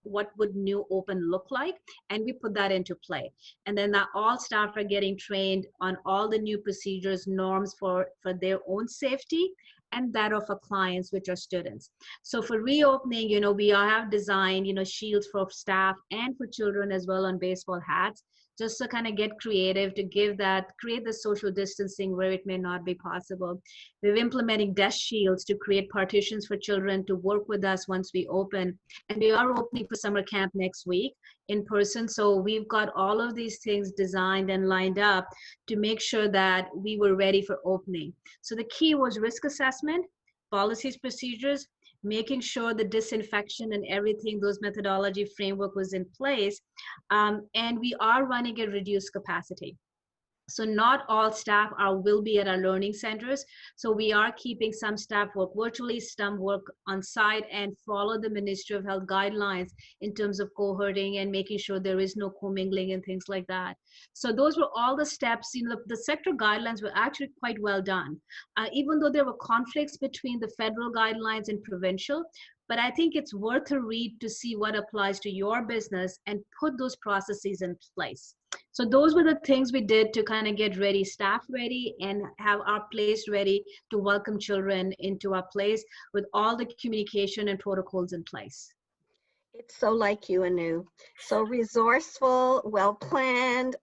S5: What would new open look like? And we put that into play. And then now all staff are getting trained on all the new procedures, norms for their own safety and that of our clients, which are students. So for reopening, we have designed, shields for staff and for children as well on baseball hats. just to kind of get creative to create the social distancing where it may not be possible. We're implementing desk shields to create partitions for children to work with us once we open. And we are opening for summer camp next week in person. So we've got all of these things designed and lined up to make sure that we were ready for opening. So the key was risk assessment, policies, procedures, making sure the disinfection and everything, those methodology framework was in place. And we are running at reduced capacity. So not all staff will be at our learning centers. So we are keeping some staff work virtually, some work on site, and follow the Ministry of Health guidelines in terms of cohorting and making sure there is no commingling and things like that. So those were all the steps. The sector guidelines were actually quite well done, even though there were conflicts between the federal guidelines and provincial. But I think it's worth a read to see what applies to your business and put those processes in place. So those were the things we did to kind of get ready, staff ready, and have our place ready to welcome children into our place with all the communication and protocols in place.
S1: It's so like you, Anu. So resourceful, well planned.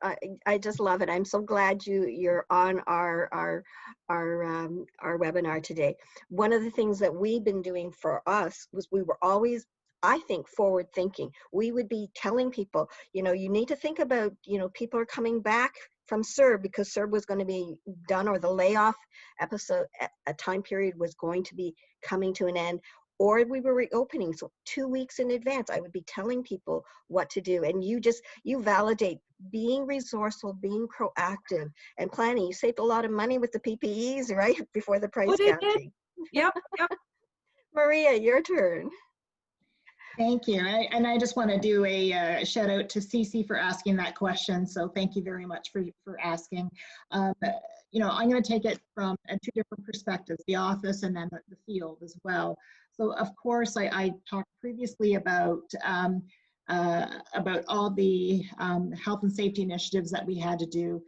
S1: I just love it. I'm so glad you're on our webinar today. One of the things that we've been doing for us was we were always, I think, forward thinking. We would be telling people, you need to think about, people are coming back from CERB because CERB was going to be done, or the layoff episode, a time period was going to be coming to an end, or we were reopening. So 2 weeks in advance, I would be telling people what to do. And you validate being resourceful, being proactive, and planning. You saved a lot of money with the PPEs, right? Before the price gouging.
S5: Yep.
S1: Maria, your turn.
S4: Thank you. And I just want to do a shout out to Cece for asking that question. So thank you very much for asking. I'm going to take it from two different perspectives, the office and then the field as well. So of course, I talked previously about all the health and safety initiatives that we had to do.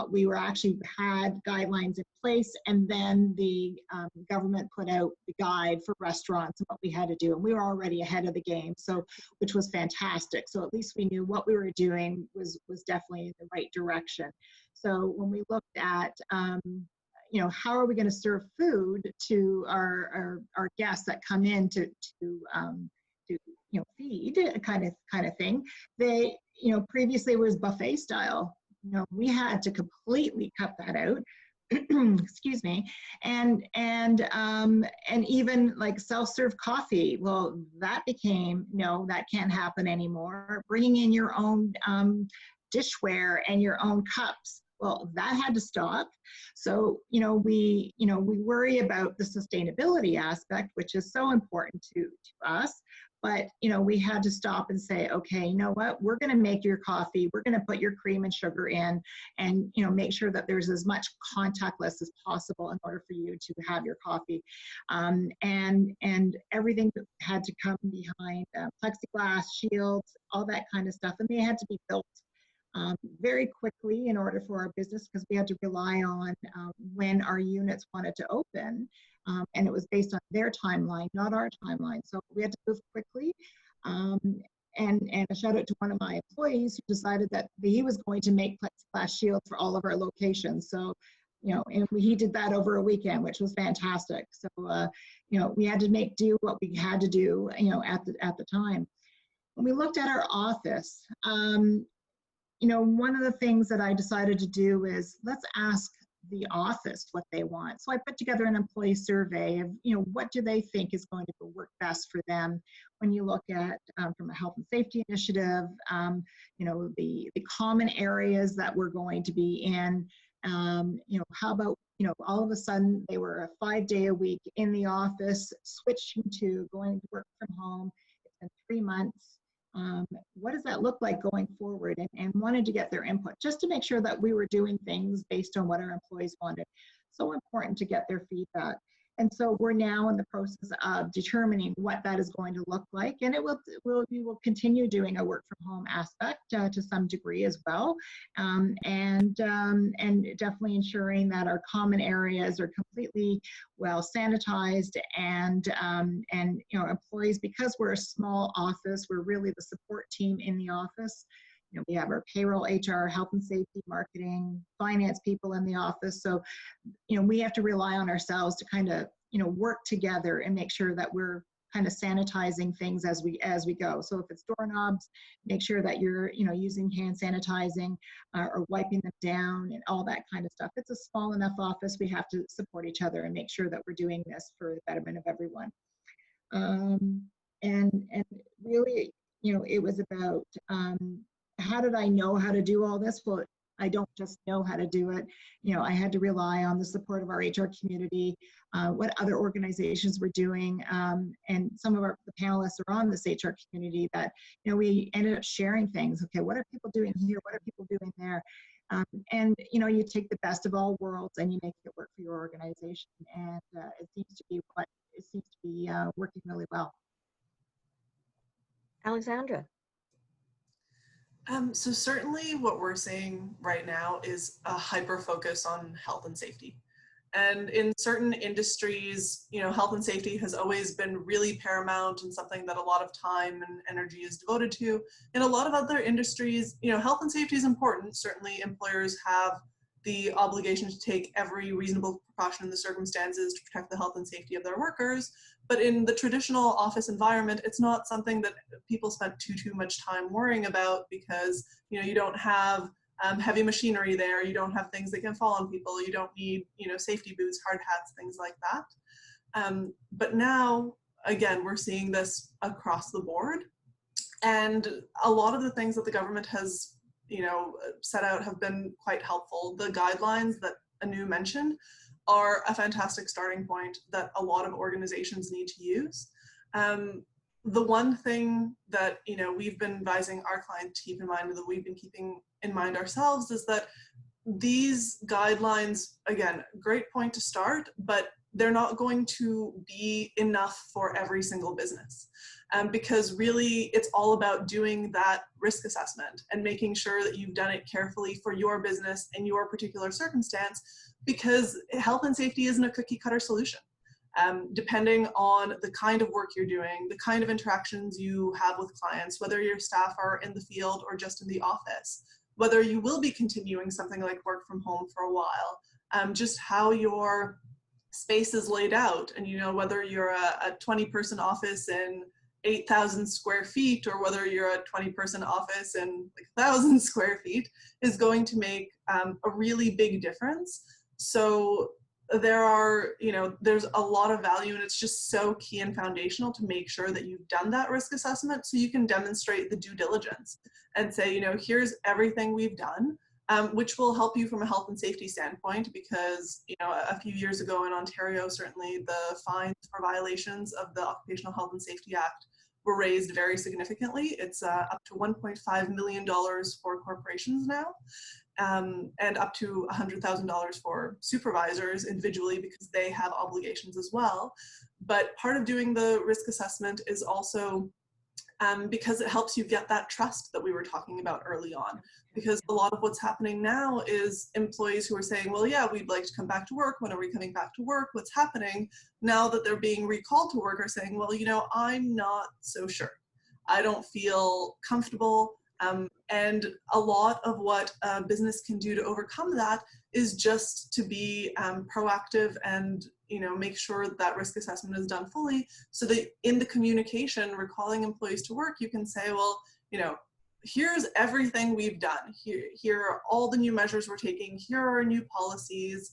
S4: We were actually had guidelines in place, and then the government put out the guide for restaurants and what we had to do, and we were already ahead of the game, so which was fantastic. So at least we knew what we were doing was definitely in the right direction. So when we looked at how are we going to serve food to our guests that come in to feed kind of thing, they previously it was buffet style. We had to completely cut that out. Excuse me, and even like self-serve coffee. Well, that became that can't happen anymore. Bringing in your own dishware and your own cups. Well, that had to stop. So we worry about the sustainability aspect, which is so important to us. But, we had to stop and say, okay, you know what, we're going to make your coffee, we're going to put your cream and sugar in, and, make sure that there's as much contactless as possible in order for you to have your coffee. And everything had to come behind plexiglass, shields, all that kind of stuff. And they had to be built very quickly in order for our business, because we had to rely on when our units wanted to open. And it was based on their timeline, not our timeline. So we had to move quickly. And a shout out to one of my employees who decided that he was going to make plexiglass shields for all of our locations. So, and he did that over a weekend, which was fantastic. So, we had to make do what we had to do, at the time. When we looked at our office, one of the things that I decided to do is let's ask the office what they want. So I put together an employee survey of, what do they think is going to work best for them when you look at from a health and safety initiative, the common areas that we're going to be in, how about, all of a sudden they were a 5-day a week in the office, switching to going to work from home. It's been 3 months. What does that look like going forward, and wanted to get their input just to make sure that we were doing things based on what our employees wanted. So important to get their feedback. And so we're now in the process of determining what that is going to look like. And we will continue doing a work from home aspect to some degree as well. And definitely ensuring that our common areas are completely well sanitized, and employees, because we're a small office, we're really the support team in the office. we have our payroll, HR, health and safety, marketing, finance people in the office. So, we have to rely on ourselves to kind of, work together and make sure that we're kind of sanitizing things as we go. So if it's doorknobs, make sure that you're, using hand sanitizing or wiping them down and all that kind of stuff. It's a small enough office. We have to support each other and make sure that we're doing this for the betterment of everyone. And really, it was about how did I know how to do all this? Well, I don't just know how to do it. I had to rely on the support of our HR community, what other organizations were doing, and some of the panelists are on this HR community that, we ended up sharing things. Okay, what are people doing here? What are people doing there? And, you take the best of all worlds and you make it work for your organization. And it seems to be working really well.
S1: Alexandra.
S2: So certainly what we're seeing right now is a hyper focus on health and safety. And in certain industries, health and safety has always been really paramount and something that a lot of time and energy is devoted to. In a lot of other industries, health and safety is important. Certainly employers have the obligation to take every reasonable precaution in the circumstances to protect the health and safety of their workers. But in the traditional office environment, it's not something that people spent too much time worrying about because, you don't have heavy machinery there, you don't have things that can fall on people, you don't need, safety boots, hard hats, things like that. But now, again, we're seeing this across the board. And a lot of the things that the government has set out have been quite helpful. The guidelines that Anu mentioned are a fantastic starting point that a lot of organizations need to use. The one thing that we've been advising our clients to keep in mind, that we've been keeping in mind ourselves, is that these guidelines, again, great point to start, but they're not going to be enough for every single business. Because really it's all about doing that risk assessment and making sure that you've done it carefully for your business and your particular circumstance, because health and safety isn't a cookie cutter solution. Depending on the kind of work you're doing, the kind of interactions you have with clients, whether your staff are in the field or just in the office, whether you will be continuing something like work from home for a while, just how your space is laid out, and whether you're a 20-person office in 8,000 square feet or whether you're a 20-person office in 1,000 square feet is going to make a really big difference. So there are, there's a lot of value, and it's just so key and foundational to make sure that you've done that risk assessment so you can demonstrate the due diligence and say, here's everything we've done, which will help you from a health and safety standpoint, because, a few years ago in Ontario, certainly the fines for violations of the Occupational Health and Safety Act were raised very significantly. It's up to $1.5 million for corporations now, and up to $100,000 for supervisors individually, because they have obligations as well. But part of doing the risk assessment is also because it helps you get that trust that we were talking about early on. Because a lot of what's happening now is employees who are saying, well, yeah, we'd like to come back to work. When are we coming back to work? What's happening? Now that they're being recalled to work, are saying, well, I'm not so sure. I don't feel comfortable. And a lot of what a business can do to overcome that is just to be proactive and make sure that risk assessment is done fully, so that in the communication recalling employees to work, you can say, well, here's everything we've done. Here are all the new measures we're taking. Here are our new policies.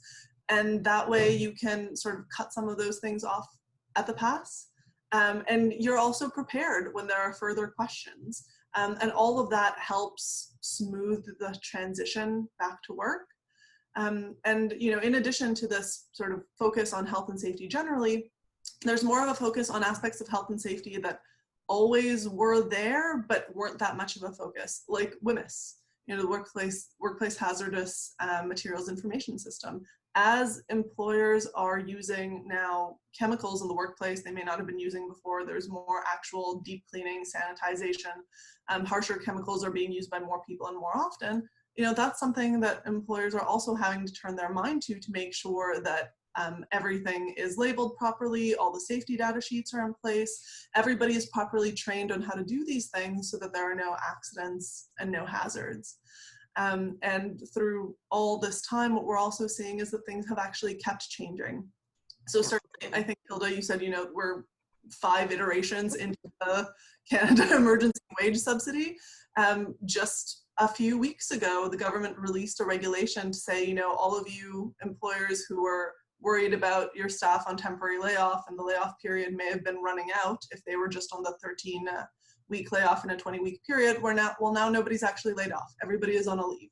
S2: And that way you can sort of cut some of those things off at the pass. And you're also prepared when there are further questions. And all of that helps smooth the transition back to work. And in addition to this sort of focus on health and safety generally, there's more of a focus on aspects of health and safety that always were there, but weren't that much of a focus, like WHMIS, the Workplace Hazardous Materials Information System. As employers are using now chemicals in the workplace they may not have been using before, there's more actual deep cleaning, sanitization, harsher chemicals are being used by more people and more often. That's something that employers are also having to turn their mind to make sure that everything is labeled properly, all the safety data sheets are in place, everybody is properly trained on how to do these things so that there are no accidents and no hazards. And through all this time, what we're also seeing is that things have actually kept changing. So certainly, I think, Hilda, you said, we're 5 iterations into the Canada Emergency Wage Subsidy. Just a few weeks ago, the government released a regulation to say, all of you employers who are worried about your staff on temporary layoff and the layoff period may have been running out if they were just on the 13-week layoff in a 20-week period, now nobody's actually laid off. Everybody is on a leave.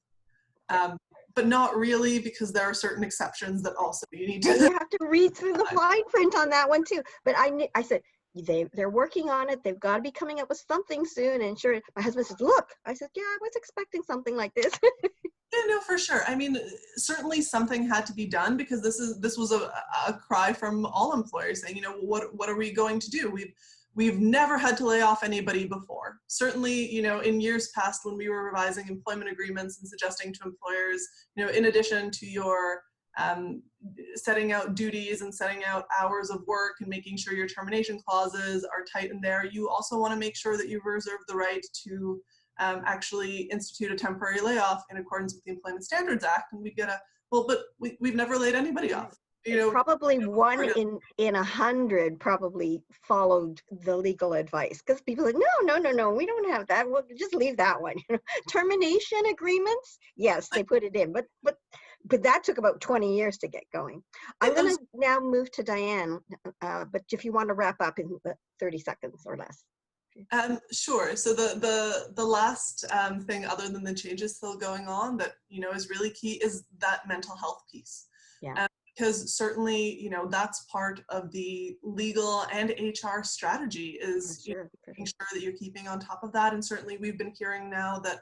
S2: But not really, because there are certain exceptions that also you need to.
S1: And you have to read through the fine print on that one too. But I said, they're working on it. They've got to be coming up with something soon. And sure, my husband says, look. I said, yeah, I was expecting something like this.
S2: Yeah, no, for sure. I mean, certainly something had to be done, because this was a cry from all employers saying, what are we going to do? We've never had to lay off anybody before. Certainly, in years past when we were revising employment agreements and suggesting to employers, in addition to your setting out duties and setting out hours of work and making sure your termination clauses are tight in there, you also want to make sure that you reserve the right to actually institute a temporary layoff in accordance with the Employment Standards Act. And we get but we've never laid anybody off.
S1: Probably 1 in 100 probably followed the legal advice, because people said, no, we don't have that. We'll just leave that one. Termination agreements, yes, they put it in, but that took about 20 years to get going. I'm going to now move to Diane, but if you want to wrap up in 30 seconds or less.
S2: Sure. So the last thing, other than the changes still going on, that is really key, is that mental health piece.
S1: Yeah.
S2: Because certainly, that's part of the legal and HR strategy, is making sure that you're keeping on top of that. And certainly we've been hearing now that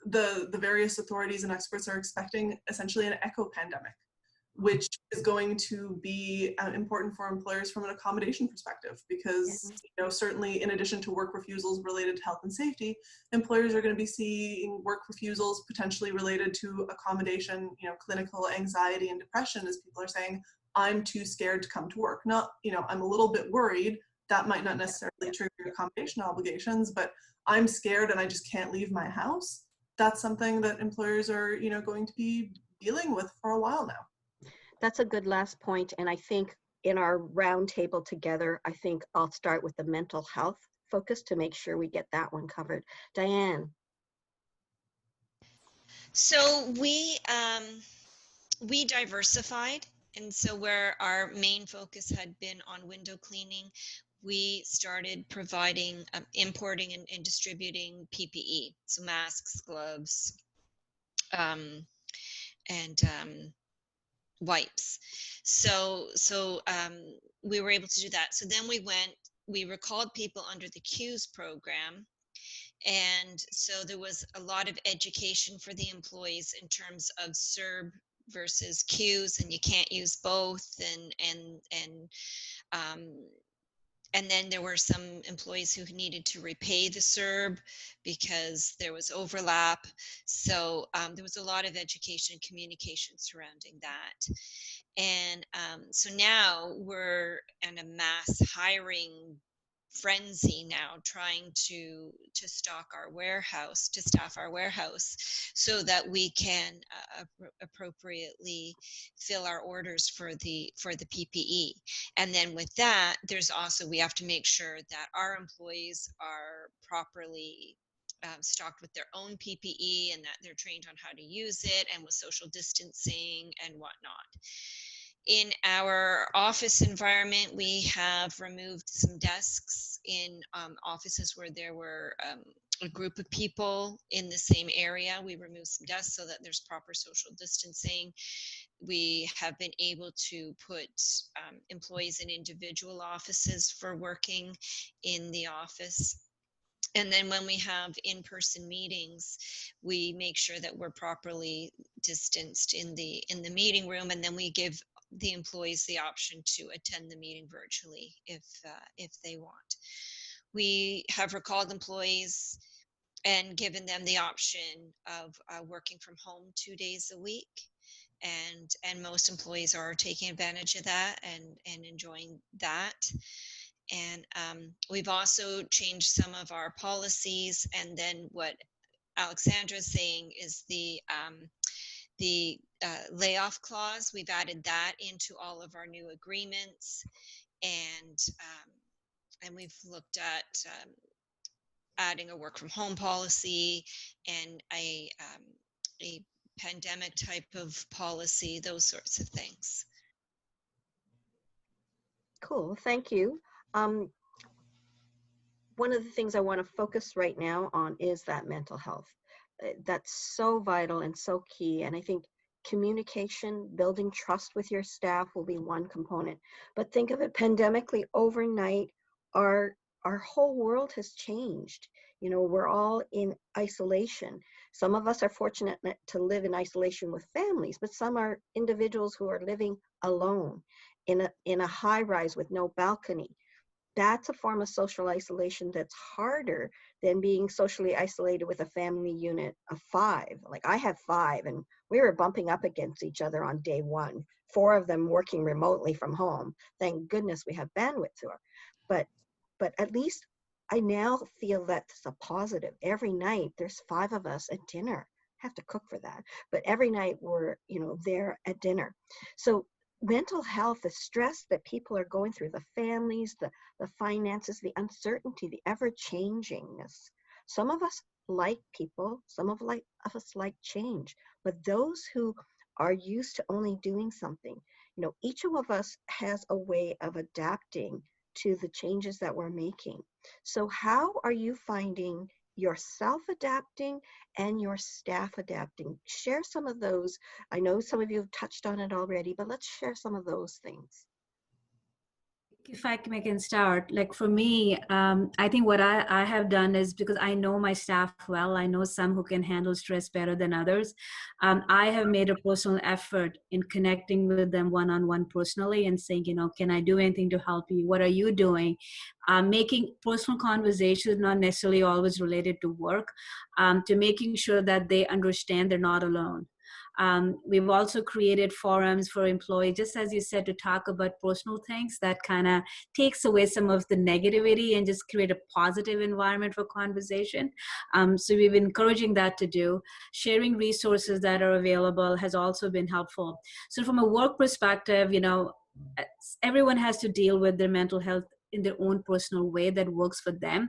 S2: the various authorities and experts are expecting essentially an echo pandemic, which is going to be important for employers from an accommodation perspective, because certainly in addition to work refusals related to health and safety, employers are going to be seeing work refusals potentially related to accommodation, clinical anxiety and depression, as people are saying, I'm too scared to come to work. Not, I'm a little bit worried. That might not necessarily trigger accommodation obligations, but I'm scared and I just can't leave my house. That's something that employers are, going to be dealing with for a while now.
S1: That's a good last point. And I think in our roundtable together, I think I'll start with the mental health focus to make sure we get that one covered. Diane.
S3: So we diversified. And so where our main focus had been on window cleaning, we started providing, importing and distributing PPE. So masks, gloves, and wipes. So we were able to do that. So then we recalled people under the CEWS program. And so there was a lot of education for the employees in terms of CERB versus CEWS, and you can't use both. And then there were some employees who needed to repay the CERB because there was overlap. So there was a lot of education and communication surrounding that. And so now we're in a mass hiring frenzy now, trying to staff our warehouse so that we can appropriately fill our orders for the PPE. And then with that, there's also, we have to make sure that our employees are properly stocked with their own PPE and that they're trained on how to use it and with social distancing and whatnot. In our office environment, we have removed some desks in offices where there were a group of people in the same area. We removed some desks so that there's proper social distancing. We have been able to put employees in individual offices for working in the office. And then when we have in-person meetings, we make sure that we're properly distanced in the meeting room, and then we give the employees the option to attend the meeting virtually if they want. We have recalled employees and given them the option of working from home 2 days a week. and most employees are taking advantage of that and enjoying that. And we've also changed some of our policies. And then what Alexandra is saying is the layoff clause. We've added that into all of our new agreements, and we've looked at adding a work from home policy and a pandemic type of policy, those sorts of things.
S1: Cool, thank you. One of the things I want to focus right now on is that mental health. That's so vital and so key. And I think communication, building trust with your staff will be one component. But think of it pandemically, overnight, our whole world has changed. You know, we're all in isolation. Some of us are fortunate to live in isolation with families, but some are individuals who are living alone in a high rise with no balcony. That's a form of social isolation that's harder than being socially isolated with a family unit of 5. Like I have 5, and we were bumping up against each other on day 1, 4 of them working remotely from home. Thank goodness we have bandwidth to it. But at least I now feel that's a positive. Every night there's 5 of us at dinner. I have to cook for that, but every night we're, you know, there at dinner. So mental health, the stress that people are going through, the families, the finances, the uncertainty, the ever-changingness. Some of us like people, some of us like change, but those who are used to only doing something, you know, each of us has a way of adapting to the changes that we're making. So how are you finding yourself adapting and your staff adapting? Share some of those. I know some of you have touched on it already, but let's share some of those things.
S5: If I can start, like for me, I think what I have done is, because I know my staff well, I know some who can handle stress better than others. I have made a personal effort in connecting with them one-on-one personally and saying, you know, can I do anything to help you? What are you doing? Making personal conversations, not necessarily always related to work, to making sure that they understand they're not alone. We've also created forums for employees, just as you said, to talk about personal things that kind of takes away some of the negativity and just create a positive environment for conversation. So we've been encouraging that to do. Sharing resources that are available has also been helpful. So from a work perspective, you know, everyone has to deal with their mental health in their own personal way that works for them.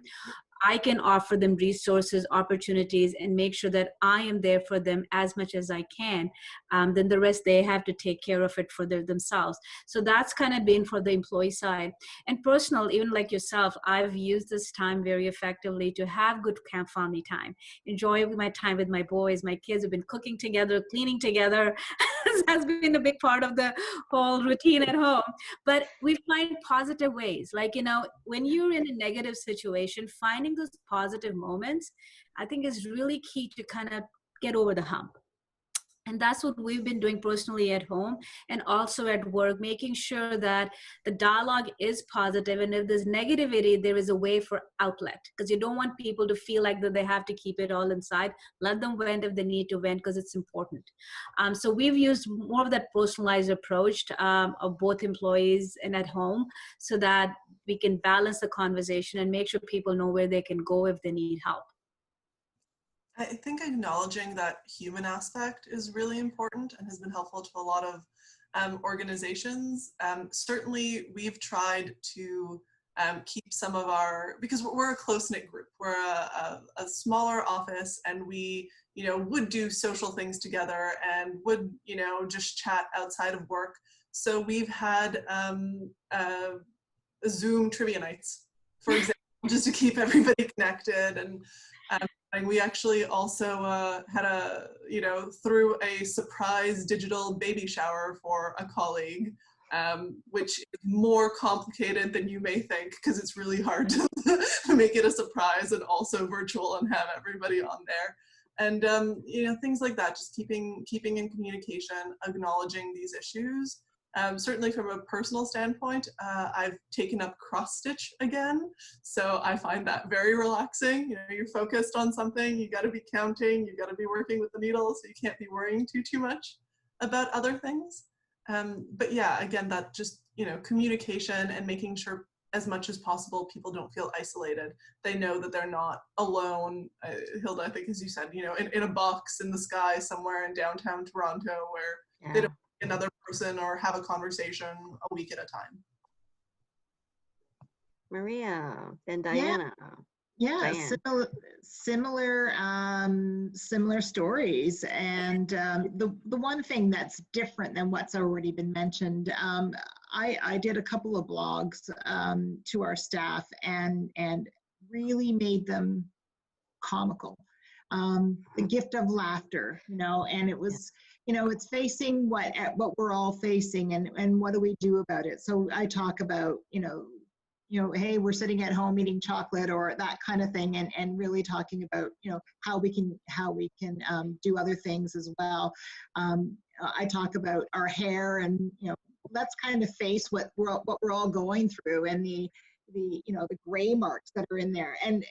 S5: I can offer them resources, opportunities, and make sure that I am there for them as much as I can. Then the rest, they have to take care of it for themselves. So that's kind of been for the employee side. And personal, even like yourself, I've used this time very effectively to have good camp family time. Enjoy my time with my boys. My kids have been cooking together, cleaning together. Has been a big part of the whole routine at home. But we find positive ways. Like, you know, when you're in a negative situation, finding those positive moments, I think is really key to kind of get over the hump. And that's what we've been doing personally at home and also at work, making sure that the dialogue is positive. And if there's negativity, there is a way for outlet, because you don't want people to feel like that they have to keep it all inside. Let them vent if they need to vent, because it's important. So we've used more of that personalized approach of both employees and at home, so that we can balance the conversation and make sure people know where they can go if they need help.
S2: I think acknowledging that human aspect is really important and has been helpful to a lot of organizations. Certainly, we've tried to keep some of our, because we're a close-knit group. We're a smaller office, and we, you know, would do social things together and would, you know, just chat outside of work. So we've had Zoom trivia nights, for example, just to keep everybody connected. And we actually also had threw a surprise digital baby shower for a colleague, which is more complicated than you may think, because it's really hard to make it a surprise and also virtual and have everybody on there. And you know, things like that, just keeping in communication, acknowledging these issues. Certainly from a personal standpoint, I've taken up cross stitch again. So I find that very relaxing. You know, you're focused on something, you got to be counting, you got to be working with the needle, so you can't be worrying too much. about other things. But yeah, again, that just, communication and making sure as much as possible people don't feel isolated. They know that they're not alone. Hilda, I think as you said, in a box in the sky somewhere in downtown Toronto where they don't see another person or have a conversation a week at a time.
S1: Maria, then Diana.
S4: Yeah, similar stories. And the one thing that's different than what's already been mentioned, I did a couple of blogs to our staff and really made them comical. The gift of laughter, and it was, it's facing what we're all facing, and what do we do about it? So I talk about, hey, we're sitting at home eating chocolate or that kind of thing, and really talking about, how we can do other things as well. I talk about our hair, and let's kind of face what we're all going through, and the gray marks that are in there, and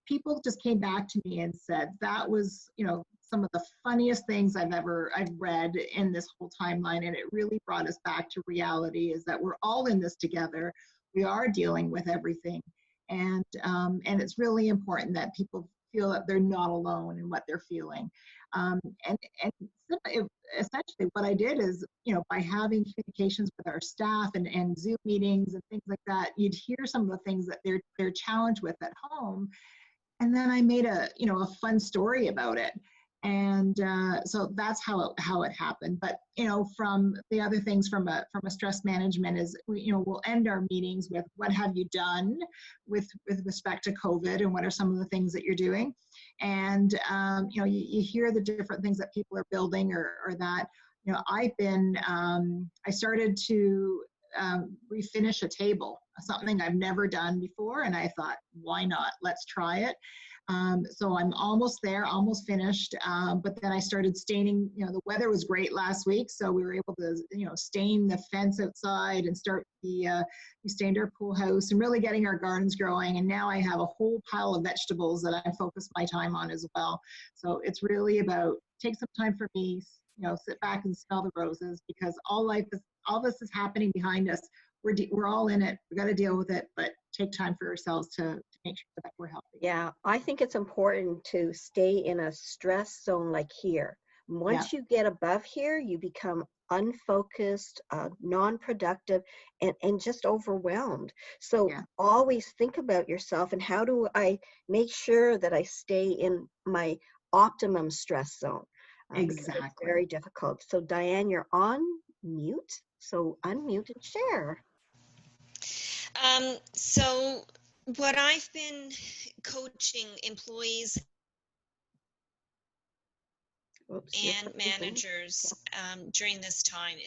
S4: people just came back to me and said that was, some of the funniest things I've read in this whole timeline, and it really brought us back to reality, is that we're all in this together. We are dealing with everything, and it's really important that people feel that they're not alone in what they're feeling. And essentially, what I did is, by having communications with our staff and Zoom meetings and things like that, you'd hear some of the things that they're challenged with at home, and then I made a fun story about it. And so that's how it happened. But from the other things from a stress management is, we'll end our meetings with what have you done with respect to COVID, and what are some of the things that you're doing. And you hear the different things that people are building, or that I started to refinish a table, something I've never done before, and I thought, why not? Let's try it. So I'm almost there, almost finished. But then I started staining, the weather was great last week, so we were able to, stain the fence outside and start we stained our pool house and really getting our gardens growing. And now I have a whole pile of vegetables that I focus my time on as well. So it's really about take some time for me, sit back and smell the roses, because all this is happening behind us. We're all in it. We got to deal with it, but take time for ourselves to make sure that we're healthy.
S1: Yeah, I think it's important to stay in a stress zone like here. Once you get above here, you become unfocused, non-productive, and just overwhelmed. So always think about yourself, and how do I make sure that I stay in my optimum stress zone?
S4: Exactly.
S1: It's very difficult. So Diane, you're on mute, so unmute and share.
S3: So what I've been coaching employees and managers during this time,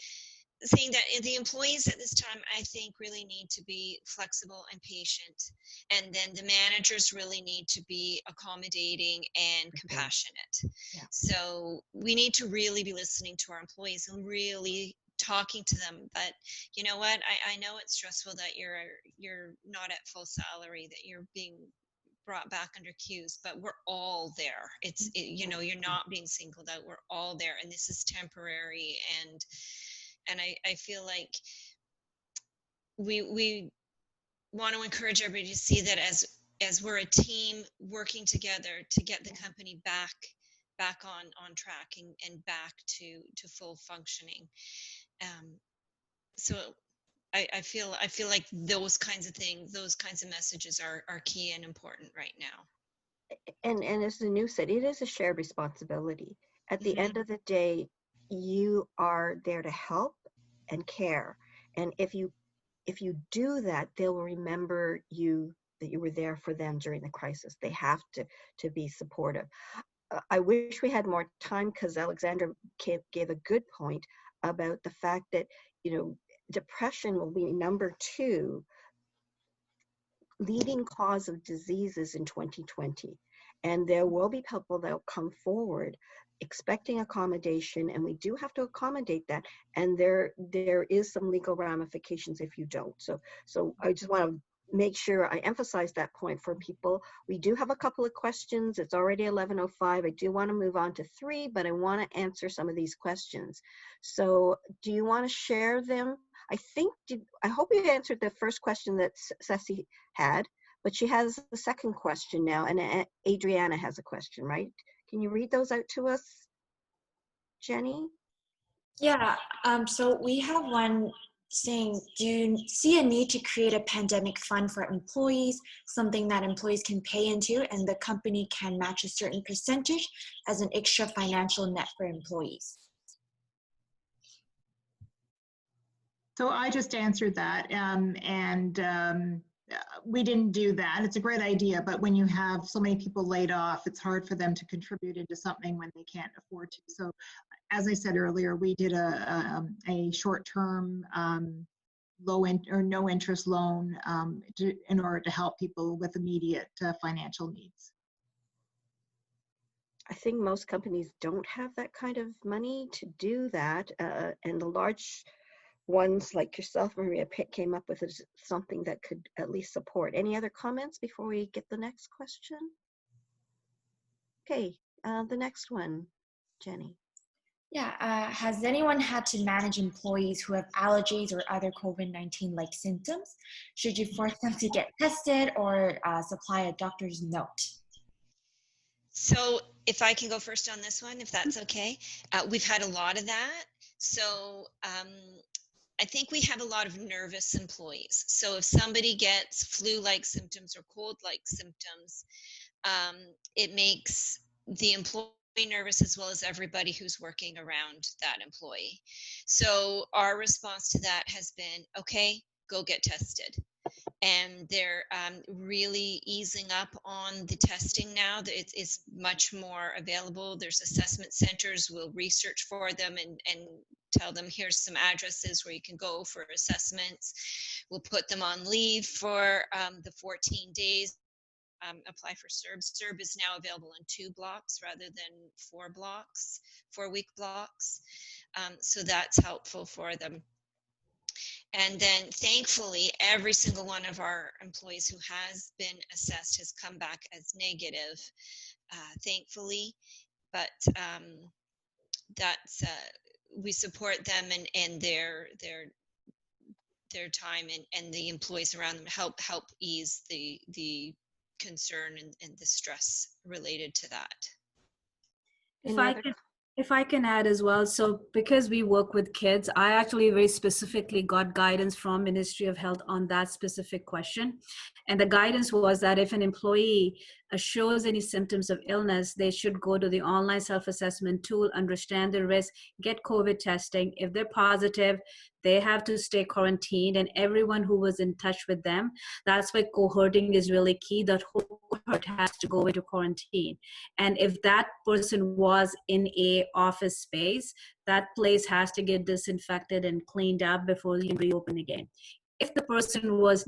S3: saying that the employees at this time, I think, really need to be flexible and patient, and then the managers really need to be accommodating and compassionate. So we need to really be listening to our employees and really talking to them. But you know what, I know it's stressful that you're not at full salary, that you're being brought back under cues, but we're all there. You're not being singled out. We're all there, and this is temporary. And I feel like we want to encourage everybody to see that as we're a team working together to get the company back on track and back to full functioning. So I feel like those kinds of things, those kinds of messages are key and important right now.
S1: And as the news said, it is a shared responsibility. At the end of the day, you are there to help and care. And if you do that, they'll remember that you were there for them during the crisis. They have to be supportive. I wish we had more time, because Alexandra gave a good point about the fact that, depression will be number 2 leading cause of diseases in 2020. And there will be people that will come forward expecting accommodation, and we do have to accommodate that. And there is some legal ramifications if you don't. So I just want to make sure I emphasize that point for people. We do have a couple of questions. It's already 11:05. I do want to move on to 3, but I want to answer some of these questions. So do you want to share them? I hope you answered the first question that Ceci had, but she has the second question now, and Adriana has a question, right? Can you read those out to us, Jenny?
S6: Yeah, so we have one saying, do you see a need to create a pandemic fund for employees, something that employees can pay into and the company can match a certain percentage as an extra financial net for employees?
S4: So I just answered that, we didn't do that. It's a great idea, but when you have so many people laid off, it's hard for them to contribute into something when they can't afford to. So as I said earlier, we did a short-term no interest loan in order to help people with immediate financial needs.
S1: I think most companies don't have that kind of money to do that, and the large ones like yourself, Maria, came up with something that could at least support. Any other comments before we get the next question? Okay, the next one, Jenny.
S6: Yeah, has anyone had to manage employees who have allergies or other COVID-19 like symptoms? Should you force them to get tested or supply a doctor's note?
S3: So if I can go first on this one, if that's okay. We've had a lot of that. So I think we have a lot of nervous employees. So if somebody gets flu-like symptoms or cold-like symptoms, it makes the employee nervous as well as everybody who's working around that employee. So our response to that has been, okay, go get tested. And they're really easing up on the testing now. It's much more available. There's assessment centers. We'll research for them and tell them here's some addresses where you can go for assessments. We'll put them on leave for the 14 days. Apply for CERB. CERB is now available in 2 blocks rather than 4 blocks, 4-week blocks. So that's helpful for them. And then thankfully, every single one of our employees who has been assessed has come back as negative, thankfully. But that's, we support them and their time and the employees around them help ease the concern and the stress related to that.
S5: If I can add as well, so because we work with kids, I actually very specifically got guidance from Ministry of Health on that specific question. And the guidance was that if an employee shows any symptoms of illness, they should go to the online self-assessment tool, understand the risk, get COVID testing. If they're positive, they have to stay quarantined, and everyone who was in touch with them. That's why cohorting is really key. That whole cohort has to go into quarantine. And if that person was in a office space, that place has to get disinfected and cleaned up before you reopen again. If the person was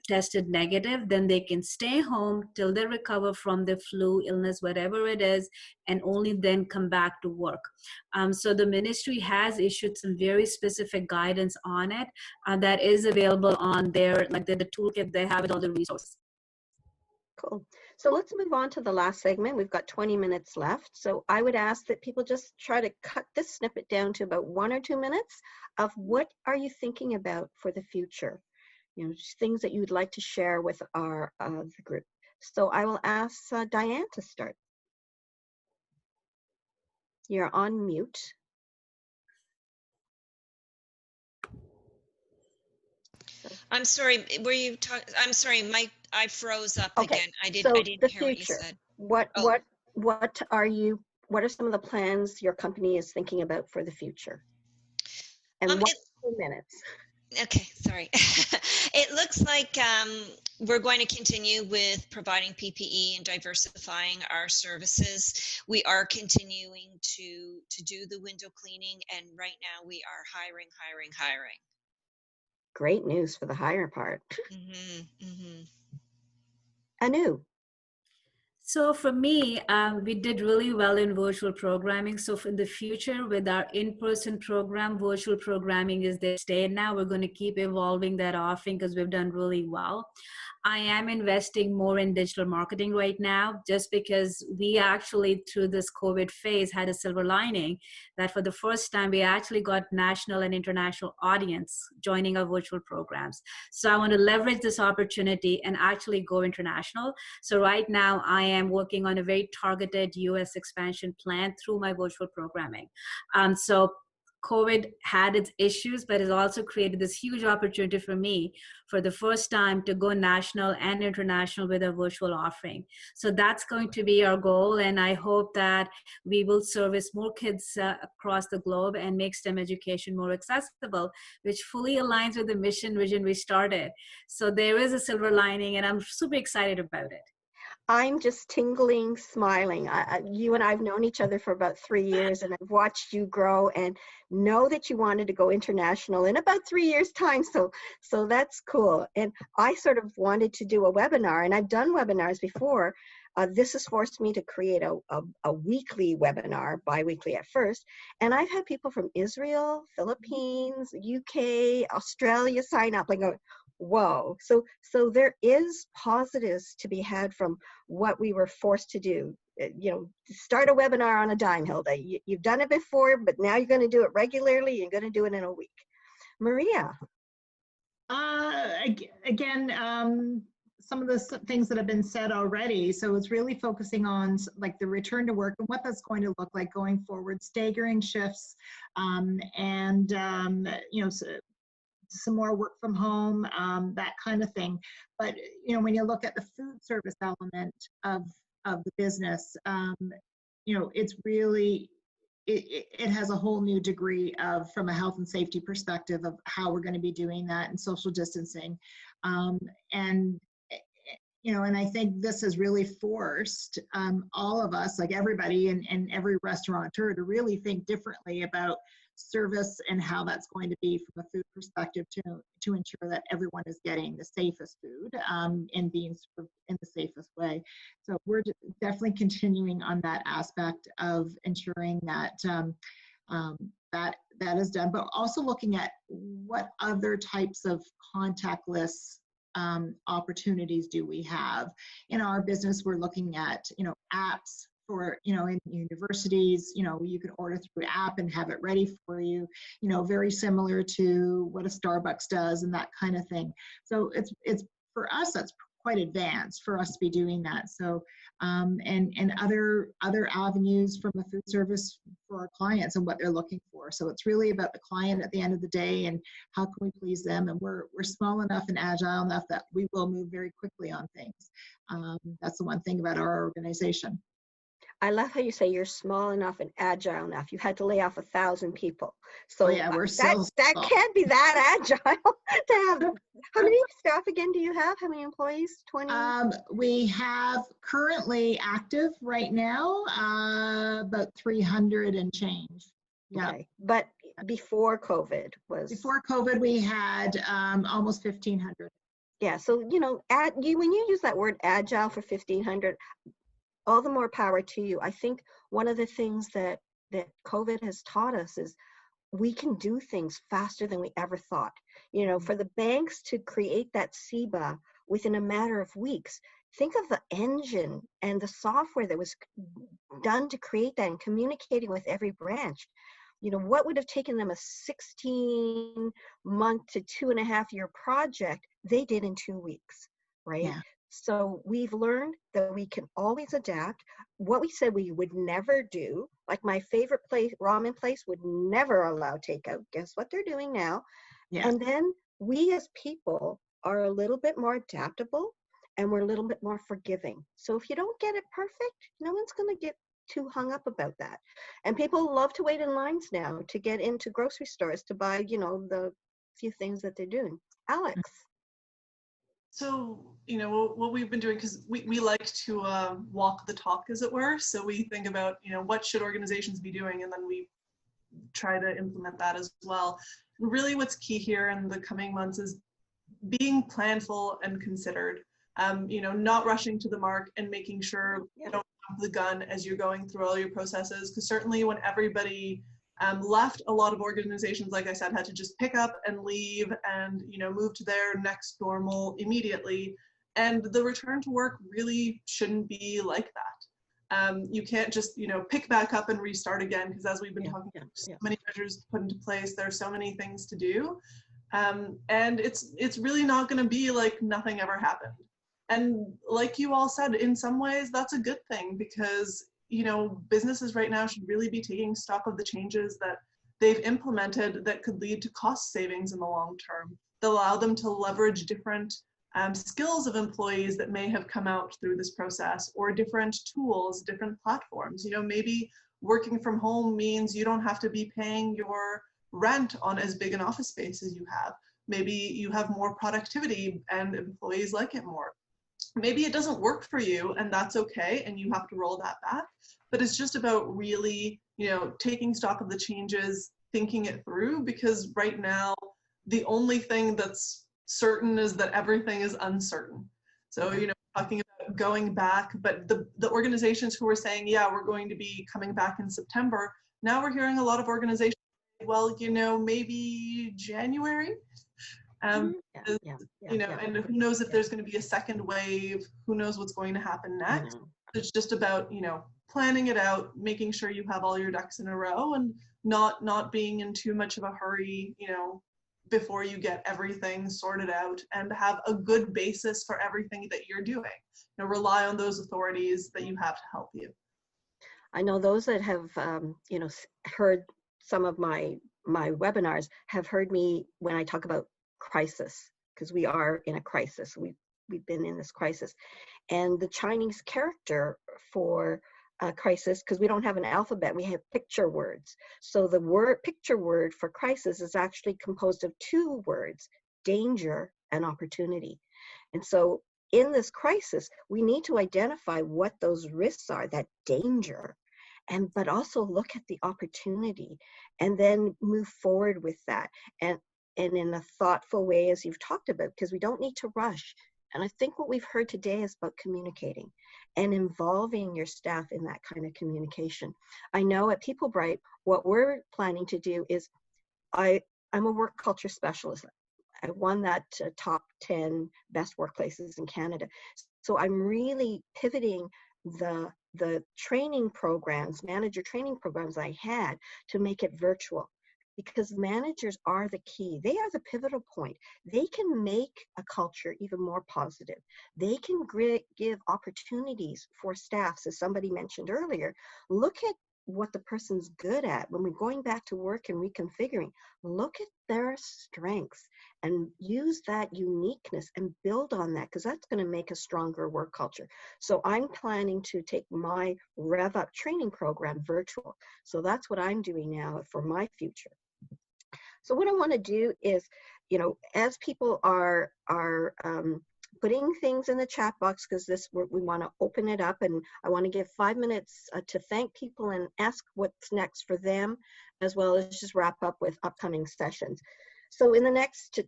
S5: tested negative, then they can stay home till they recover from the flu, illness, whatever it is, and only then come back to work. So the ministry has issued some very specific guidance on it that is available on their, like the toolkit they have with all the resources.
S1: Cool. So let's move on to the last segment. We've got 20 minutes left. So I would ask that people just try to cut this snippet down to about 1 or 2 minutes of what are you thinking about for the future? You know, just things that you'd like to share with our the group. So I will ask Diane to start. You're on mute.
S3: I'm sorry, were you talking? I'm sorry, I froze up again. I didn't hear what you said.
S1: What are some of the plans your company is thinking about for the future? And 1 minutes.
S3: Okay, sorry. It looks like we're going to continue with providing PPE and diversifying our services. We are continuing to do the window cleaning, and right now we are hiring.
S1: Great news for the hire part.
S3: Mm-hmm, mm-hmm.
S1: Anu.
S5: So for me, we did really well in virtual programming. So in the future, with our in-person program, virtual programming is there to stay. Now we're going to keep evolving that offering because we've done really well. I am investing more in digital marketing right now, just because we actually, through this COVID phase, had a silver lining that for the first time, we actually got national and international audience joining our virtual programs. So I want to leverage this opportunity and actually go international. So right now, I am working on a very targeted US expansion plan through my virtual programming. So COVID had its issues, but it's also created this huge opportunity for me for the first time to go national and international with a virtual offering. So that's going to be our goal. And I hope that we will service more kids across the globe and make STEM education more accessible, which fully aligns with the mission vision we started. So there is a silver lining, and I'm super excited about it.
S1: I'm just tingling, smiling. You and I have known each other for about 3 years, and I've watched you grow and know that you wanted to go international in about 3 years' time. So that's cool. And I sort of wanted to do a webinar, and I've done webinars before. This has forced me to create a weekly webinar, bi-weekly at first. And I've had people from Israel, Philippines, UK, Australia sign up. I go, whoa. So there is positives to be had from what we were forced to do. Start a webinar on a dime, Hilda. You've done it before, but now you're going to do it regularly. You're going to do it in a week. Maria.
S4: Again, some of the things that have been said already. So it's really focusing on like the return to work and what that's going to look like going forward, staggering shifts, some more work from home, that kind of thing. But when you look at the food service element of the business, it's really it has a whole new degree of, from a health and safety perspective, of how we're going to be doing that and social distancing, and I think this has really forced all of us, like everybody and every restaurateur, to really think differently about service and how that's going to be from a food perspective to ensure that everyone is getting the safest food and being served in the safest way. So we're definitely continuing on that aspect of ensuring that that is done, but also looking at what other types of contactless opportunities do we have in our business. We're looking at apps for in universities. You can order through app and have it ready for you, very similar to what a Starbucks does and that kind of thing. So it's for us, that's quite advanced for us to be doing that. So and other avenues from a food service for our clients and what they're looking for. So it's really about the client at the end of the day and how can we please them. And we're small enough and agile enough that we will move very quickly on things. That's the one thing about our organization.
S1: I love how you say you're small enough and agile enough. You had to lay off 1,000 people. So
S4: yeah, we're so
S1: that can't be that agile to have. How many staff again do you have? How many employees? 20?
S4: We have currently active right now about 300 and change. Yeah.
S1: Okay. But before COVID
S4: we had almost 1,500.
S1: Yeah. So when you use that word agile for 1,500, all the more power to you. I think one of the things that COVID has taught us is we can do things faster than we ever thought. For the banks to create that CEBA within a matter of weeks, think of the engine and the software that was done to create that and communicating with every branch. What would have taken them a 16-month to 2.5-year project, they did in 2 weeks, right?
S4: Yeah.
S1: So we've learned that we can always adapt. What we said we would never do, like my favorite ramen place would never allow takeout. Guess what they're doing now?
S4: Yeah.
S1: And then we as people are a little bit more adaptable and we're a little bit more forgiving. So if you don't get it perfect, no one's going to get too hung up about that. And people love to wait in lines now to get into grocery stores to buy, the few things that they're doing. Alex.
S2: So, what we've been doing, because we like to walk the talk, as it were. So we think about, what should organizations be doing? And then we try to implement that as well. And really what's key here in the coming months is being planful and considered. not rushing to the mark and making sure you don't jump the gun as you're going through all your processes. Because certainly when everybody left, a lot of organizations, like I said, had to just pick up and leave and, move to their next normal immediately. And the return to work really shouldn't be like that. You can't just, pick back up and restart again, because as we've been talking about, so many measures put into place, there are so many things to do. And it's really not going to be like nothing ever happened. And like you all said, in some ways, that's a good thing, because businesses right now should really be taking stock of the changes that they've implemented that could lead to cost savings in the long term, that allow them to leverage different skills of employees that may have come out through this process, or different tools, different platforms. Maybe working from home means you don't have to be paying your rent on as big an office space as you have. Maybe you have more productivity and employees like it more. Maybe it doesn't work for you, and that's okay, and you have to roll that back. But it's just about really, taking stock of the changes, thinking it through, because right now, the only thing that's certain is that everything is uncertain. So, talking about going back, but the organizations who were saying, yeah, we're going to be coming back in September, now we're hearing a lot of organizations, well, maybe January. And who knows if there's going to be a second wave, who knows what's going to happen next. It's just about, planning it out, making sure you have all your ducks in a row, and not being in too much of a hurry, before you get everything sorted out, and have a good basis for everything that you're doing. Rely on those authorities that you have to help you.
S1: I know those that have, heard some of my webinars have heard me when I talk about crisis, because we are in a crisis. We've been in this crisis, and the Chinese character for crisis, because we don't have an alphabet, we have picture words. So the picture word for crisis is actually composed of two words: danger and opportunity. And so in this crisis, we need to identify what those risks are, that danger, but also look at the opportunity, and then move forward with that. And in a thoughtful way, as you've talked about, because we don't need to rush. And I think what we've heard today is about communicating and involving your staff in that kind of communication. I know at People Bright, what we're planning to do is, I'm a work culture specialist. I won that top 10 best workplaces in Canada. So I'm really pivoting the training programs, manager training programs I had, to make it virtual. Because managers are the key. They are the pivotal point. They can make a culture even more positive. They can give opportunities for staffs, as somebody mentioned earlier. Look at what the person's good at. When we're going back to work and reconfiguring, look at their strengths and use that uniqueness and build on that, because that's going to make a stronger work culture. So I'm planning to take my Rev Up training program virtual. So that's what I'm doing now for my future. So what I want to do is, as people are putting things in the chat box, because we want to open it up, and I want to give 5 minutes to thank people and ask what's next for them, as well as just wrap up with upcoming sessions. So in the next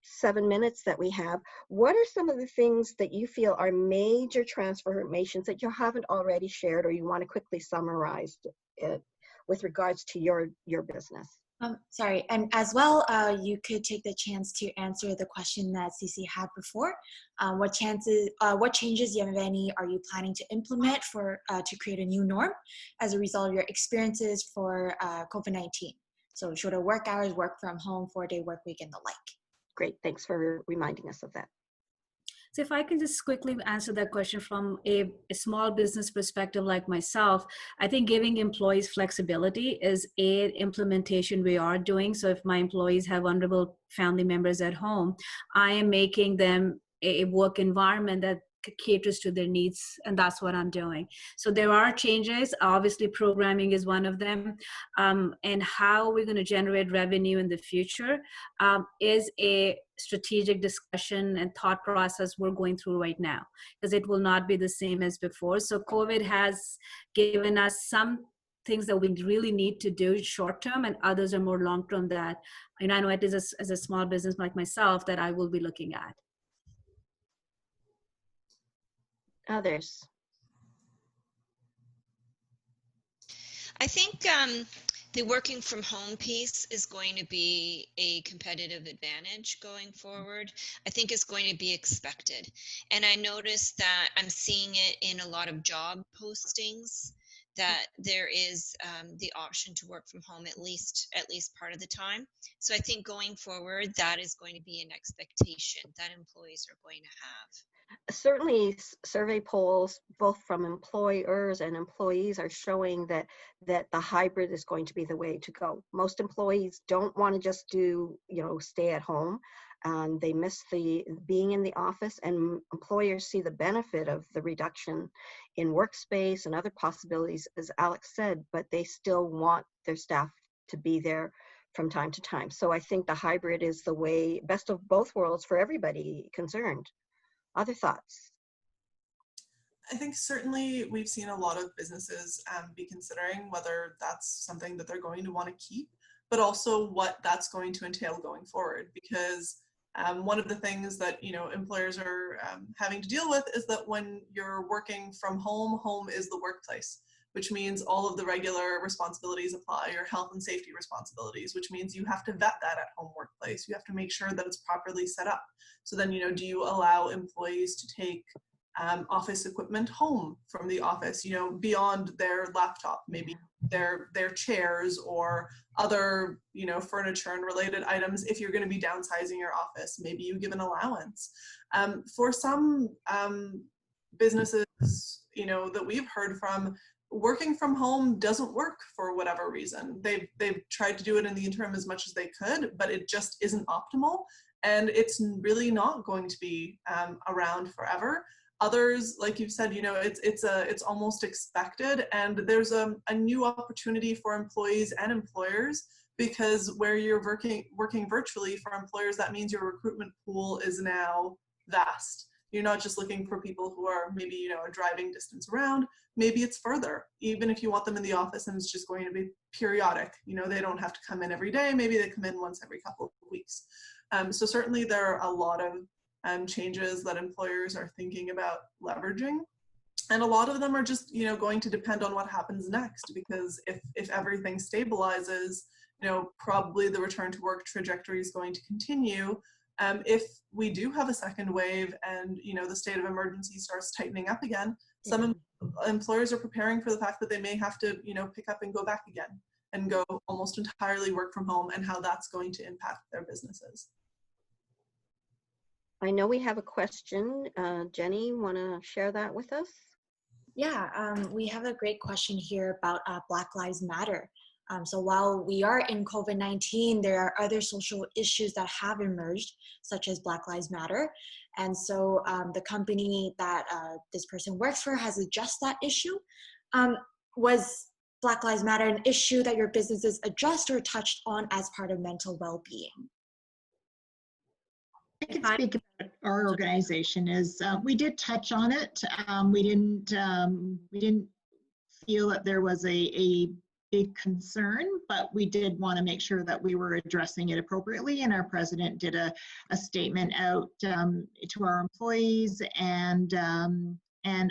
S1: 7 minutes that we have, what are some of the things that you feel are major transformations that you haven't already shared, or you want to quickly summarize with regards to your business?
S6: Sorry, and as well, you could take the chance to answer the question that Cece had before. What changes, if any, are you planning to implement to create a new norm as a result of your experiences for COVID-19? So shorter work hours, work from home, 4-day work week, and the like.
S1: Great, thanks for reminding us of that.
S5: So if I can just quickly answer that question from a small business perspective like myself, I think giving employees flexibility is an implementation we are doing. So if my employees have vulnerable family members at home, I am making them a work environment that caters to their needs, and that's what I'm doing. So there are changes. Obviously, programming is one of them, and how we're going to generate revenue in the future is a strategic discussion and thought process we're going through right now, because it will not be the same as before. So COVID has given us some things that we really need to do short term, and others are more long term that, I know it is as a small business like myself that I will be looking at.
S1: Others.
S3: I think the working from home piece is going to be a competitive advantage going forward. I think it's going to be expected. And I noticed that I'm seeing it in a lot of job postings that there is the option to work from home at least part of the time. So I think going forward, that is going to be an expectation that employees are going to have.
S1: Certainly survey polls both from employers and employees are showing that the hybrid is going to be the way to go. Most employees don't want to just do, stay at home. They miss the being in the office, and employers see the benefit of the reduction in workspace and other possibilities, as Alex said, but they still want their staff to be there from time to time. So I think the hybrid is the way, best of both worlds for everybody concerned. Other thoughts?
S2: I think certainly we've seen a lot of businesses be considering whether that's something that they're going to want to keep, but also what that's going to entail going forward. Because one of the things that employers are having to deal with is that when you're working from home, home is the workplace, which means all of the regular responsibilities apply, your health and safety responsibilities, which means you have to vet that at home workplace. You have to make sure that it's properly set up. So then, do you allow employees to take office equipment home from the office, beyond their laptop, maybe their chairs or other, furniture and related items. If you're going to be downsizing your office, maybe you give an allowance. For some businesses, that we've heard from, working from home doesn't work for whatever reason. They've tried to do it in the interim as much as they could, but it just isn't optimal. And it's really not going to be around forever. Others, like you've said, it's almost expected, and there's a new opportunity for employees and employers, because where you're working virtually for employers, that means your recruitment pool is now vast. You're not just looking for people who are maybe, a driving distance around. Maybe it's further, even if you want them in the office and it's just going to be periodic. They don't have to come in every day. Maybe they come in once every couple of weeks. So certainly there are a lot of changes that employers are thinking about leveraging. And a lot of them are just, going to depend on what happens next, because if everything stabilizes, probably the return to work trajectory is going to continue. If we do have a second wave and, the state of emergency starts tightening up again, some employers are preparing for the fact that they may have to, pick up and go back again and go almost entirely work from home, and how that's going to impact their businesses.
S1: I know we have a question. Jenny, want to share that with us?
S6: Yeah, we have a great question here about Black Lives Matter. So while we are in COVID-19, there are other social issues that have emerged, such as Black Lives Matter. And so the company that this person works for has addressed that issue. Was Black Lives Matter an issue that your businesses addressed or touched on as part of mental well-being?
S4: I can speak about our organization. We did touch on it. We didn't feel that there was a big concern, but we did want to make sure that we were addressing it appropriately. And our president did a statement out to our employees and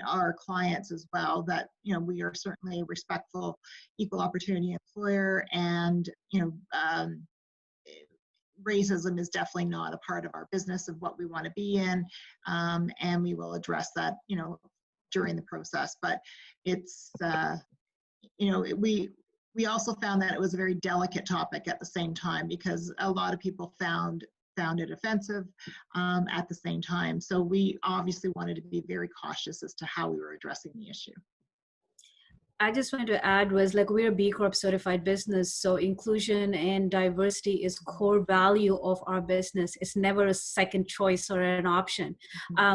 S4: our clients as well, that we are certainly a respectful, equal opportunity employer, and racism is definitely not a part of our business of what we want to be in, and we will address that during the process. But it's we also found that it was a very delicate topic at the same time, because a lot of people found it offensive at the same time. So we obviously wanted to be very cautious as to how we were addressing the issue.
S5: I just wanted to add was, like, we're a B Corp certified business, so inclusion and diversity is core value of our business. It's never a second choice or an option.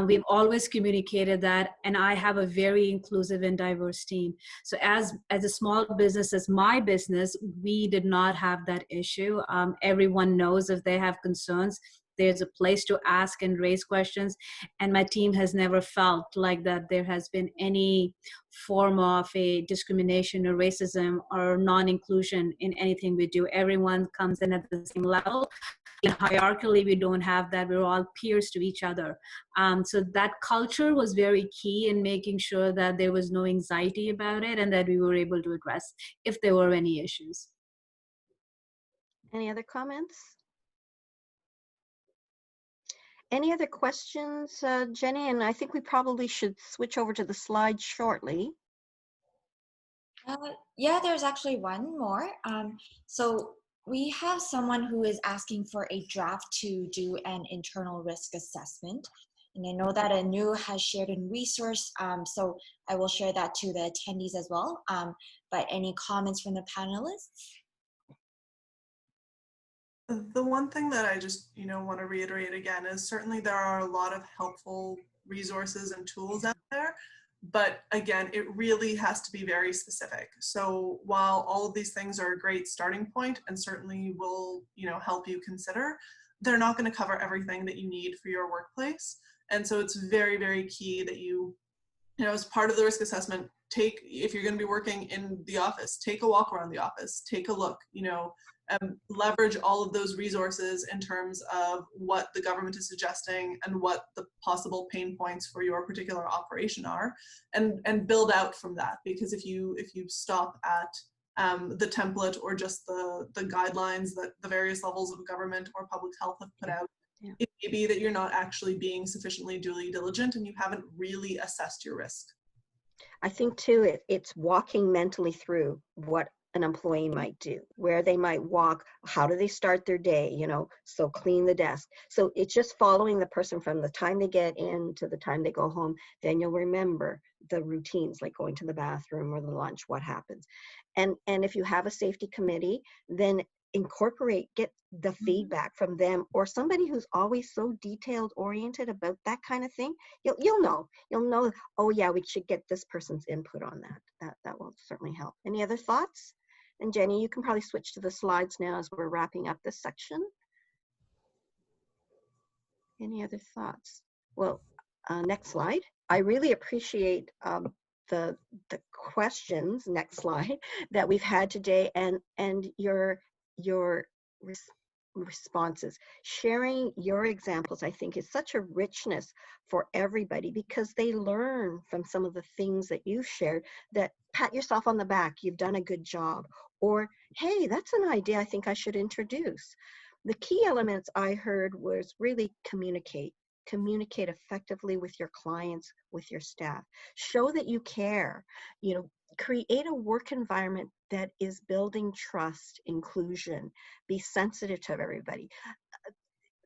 S5: We've always communicated that, and I have a very inclusive and diverse team. So as a small business, as my business, we did not have that issue. Everyone knows if they have concerns, there's a place to ask and raise questions, and my team has never felt like that there has been any form of a discrimination or racism or non-inclusion in anything we do. Everyone comes in at the same level. hierarchically, we don't have that. We're all peers to each other. So that culture was very key in making sure that there was no anxiety about it and that we were able to address if there were any issues.
S1: Any other comments? Any other questions, Jenny? And I think we probably should switch over to the slides shortly.
S6: Yeah, there's actually one more. So we have someone who is asking for a draft to do an internal risk assessment. And I know that Anu has shared a resource, so I will share that to the attendees as well. But any comments from the panelists?
S2: The one thing that I just, want to reiterate again is certainly there are a lot of helpful resources and tools out there, but again, it really has to be very specific. So while all of these things are a great starting point and certainly will, help you consider, they're not going to cover everything that you need for your workplace. And so it's very, very key that you, as part of the risk assessment, if you're going to be working in the office, take a walk around the office, take a look, leverage all of those resources in terms of what the government is suggesting and what the possible pain points for your particular operation are, and build out from that. Because if you stop at the template or just the guidelines that the various levels of government or public health have put out,
S1: Yeah.
S2: It may be that you're not actually being sufficiently due diligent and you haven't really assessed your risk.
S1: I think too, it's walking mentally through what an employee might do, where they might walk, how do they start their day, so clean the desk. So it's just following the person from the time they get in to the time they go home. Then you'll remember the routines, like going to the bathroom or the lunch, what happens. And if you have a safety committee, then get the feedback from them or somebody who's always so detailed oriented about that kind of thing. You'll know, oh yeah, we should get this person's input on that. That will certainly help. Any other thoughts? And Jenny, you can probably switch to the slides now as we're wrapping up this section. Any other thoughts? Well, next slide. I really appreciate the questions, next slide, that we've had today, and your responses. Sharing your examples, I think, is such a richness for everybody because they learn from some of the things that you shared. That pat yourself on the back, you've done a good job, or hey, that's an idea I think I should introduce. The key elements I heard was really communicate effectively with your clients, with your staff. Show that you care. Create a work environment that is building trust, inclusion. Be sensitive to everybody.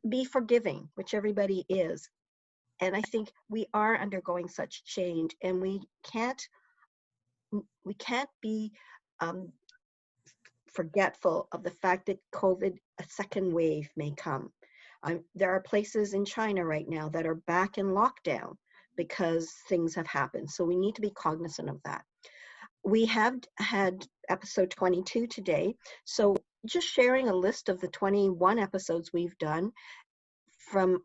S1: Be forgiving, which everybody is. And I think we are undergoing such change, and we can't be forgetful of the fact that COVID, a second wave may come. There are places in China right now that are back in lockdown because things have happened. So we need to be cognizant of that. We have had episode 22 today. So just sharing a list of the 21 episodes we've done, from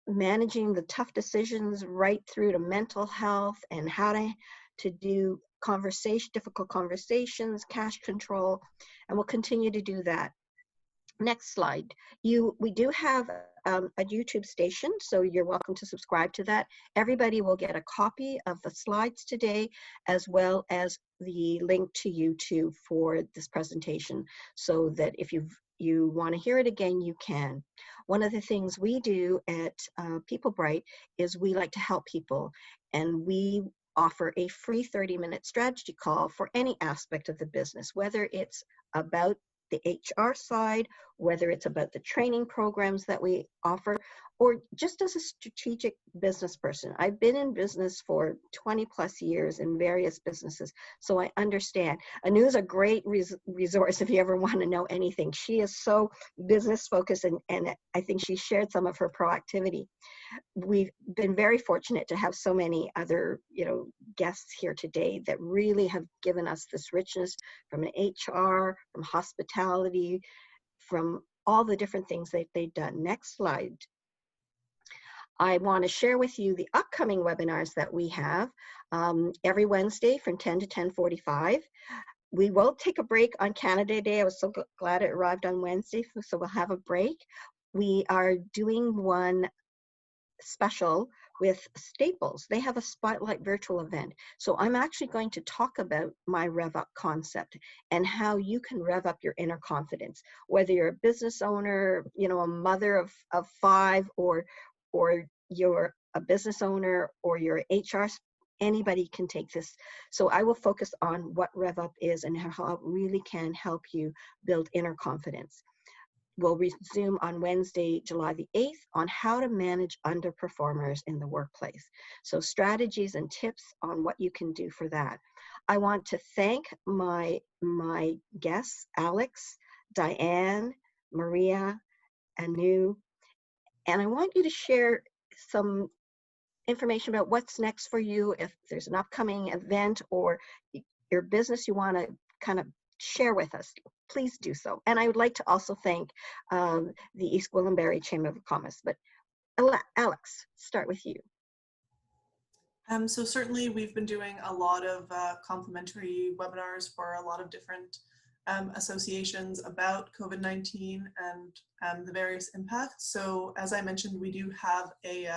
S1: managing the tough decisions right through to mental health and how to do difficult conversations, cash control, and we'll continue to do that. Next slide. We do have a YouTube station, so you're welcome to subscribe to that. Everybody will get a copy of the slides today, as well as the link to YouTube for this presentation, so that if you want to hear it again, you can. One of the things we do at People Bright is we like to help people, and we offer a free 30-minute strategy call for any aspect of the business, whether it's about the HR side, whether it's about the training programs that we offer, or just as a strategic business person. I've been in business for 20 plus years in various businesses, so I understand. Anu is a great resource if you ever want to know anything. She is so business focused, and I think she shared some of her proactivity. We've been very fortunate to have so many other, guests here today that really have given us this richness from an HR, from hospitality, from all the different things that they've done. Next slide. I want to share with you the upcoming webinars that we have every Wednesday from 10 to 10:45. We will take a break on Canada Day. I was so glad it arrived on Wednesday, so we'll have a break. we are doing one special with Staples. They have a Spotlight virtual event. So I'm actually going to talk about my Rev Up concept and how you can rev up your inner confidence, whether you're a business owner, you know, a mother of 5, or you're a business owner, or you're HR. Anybody can take this. So I will focus on what Rev Up is and how it really can help you build inner confidence. We'll resume on Wednesday, July the 8th, on how to manage underperformers in the workplace. So strategies and tips on what you can do for that. I want to thank my guests, Alex, Diane, Maria, Anu, and I want you to share some information about what's next for you. If there's an upcoming event or your business you want to kind of share with us, please do so. And I would like to also thank the East Gwillimbury Chamber of Commerce. But Alex, start with you.
S2: So certainly we've been doing a lot of complimentary webinars for a lot of different associations about COVID-19 and the various impacts. So as I mentioned, we do have a